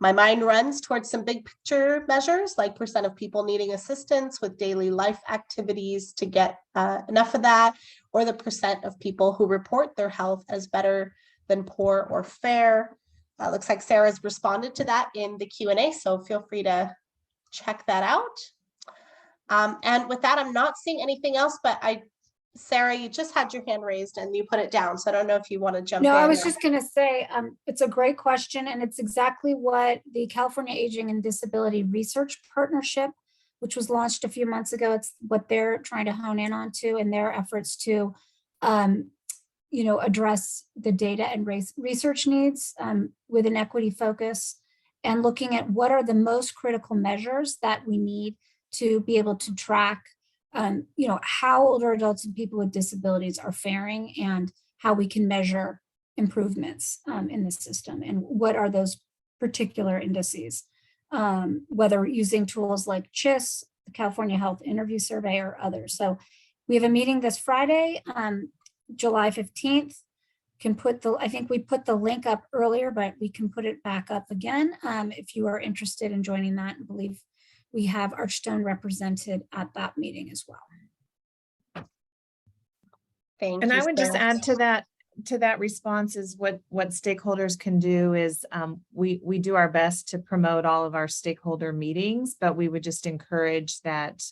My mind runs towards some big picture measures like % of people needing assistance with daily life activities to get enough of that, or the % of people who report their health as better than poor or fair. Looks like Sarah's responded to that in the Q&A, so feel free to check that out. And with that, I'm not seeing anything else, but Sarah, you just had your hand raised and you put it down. So I don't know if you want to jump in. No, I was just going to say, it's a great question. And it's exactly what the California Aging and Disability Research Partnership, which was launched a few months ago, it's what they're trying to hone in on to in their efforts to, address the data and research needs with an equity focus, and looking at what are the most critical measures that we need to be able to track how older adults and people with disabilities are faring, and how we can measure improvements in the system, and what are those particular indices, whether using tools like CHIS, the California Health Interview Survey, or others. So we have a meeting this Friday, July 15th. I think we put the link up earlier, but we can put it back up again if you are interested in joining that. I believe we have Archstone represented at that meeting as well. Thank and you, I would just Sarah. add to that, to that response is what stakeholders can do is we do our best to promote all of our stakeholder meetings, but we would just encourage that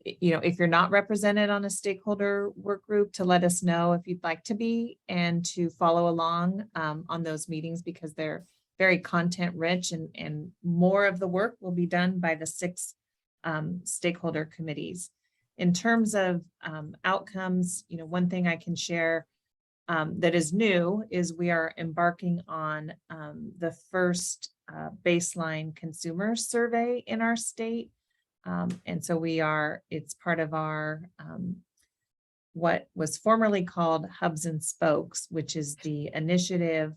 if you're not represented on a stakeholder work group, to let us know if you'd like to be, and to follow along on those meetings, because they're very content rich, and more of the work will be done by the 6 stakeholder committees. In terms of outcomes, one thing I can share that is new is we are embarking on the first baseline consumer survey in our state. And so it's part of our, what was formerly called Hubs and Spokes, which is the initiative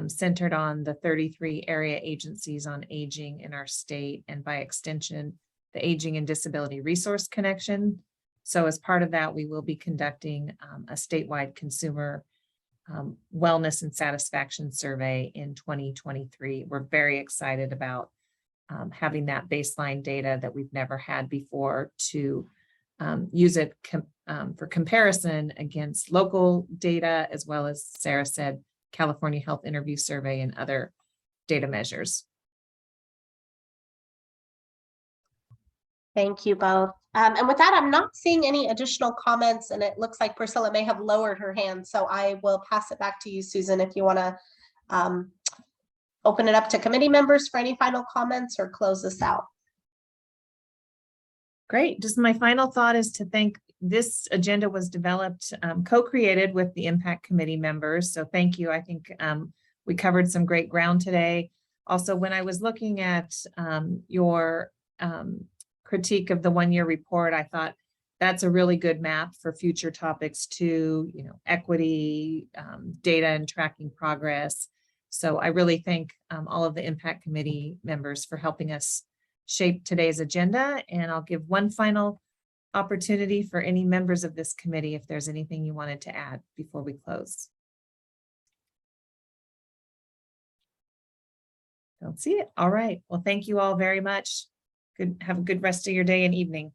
centered on the 33 area agencies on aging in our state, and by extension, the Aging and Disability Resource Connection. So as part of that, we will be conducting a statewide consumer wellness and satisfaction survey in 2023. We're very excited about having that baseline data that we've never had before, to use it for comparison against local data, as well as Sarah said, California Health Interview Survey and other data measures. Thank you both. And with that, I'm not seeing any additional comments, and it looks like Priscilla may have lowered her hand. So I will pass it back to you, Susan, if you want to open it up to committee members for any final comments or close this out. Great. Just my final thought is to thank, this agenda was developed, co-created with the Impact Committee members. So thank you. I think we covered some great ground today. Also, when I was looking at your critique of the one-year report, I thought that's a really good map for future topics too, equity, data and tracking progress. So I really thank all of the Impact Committee members for helping us shape today's agenda. And I'll give one final opportunity for any members of this committee if there's anything you wanted to add before we close. Don't see it. All right. Well, thank you all very much. Have a good rest of your day and evening.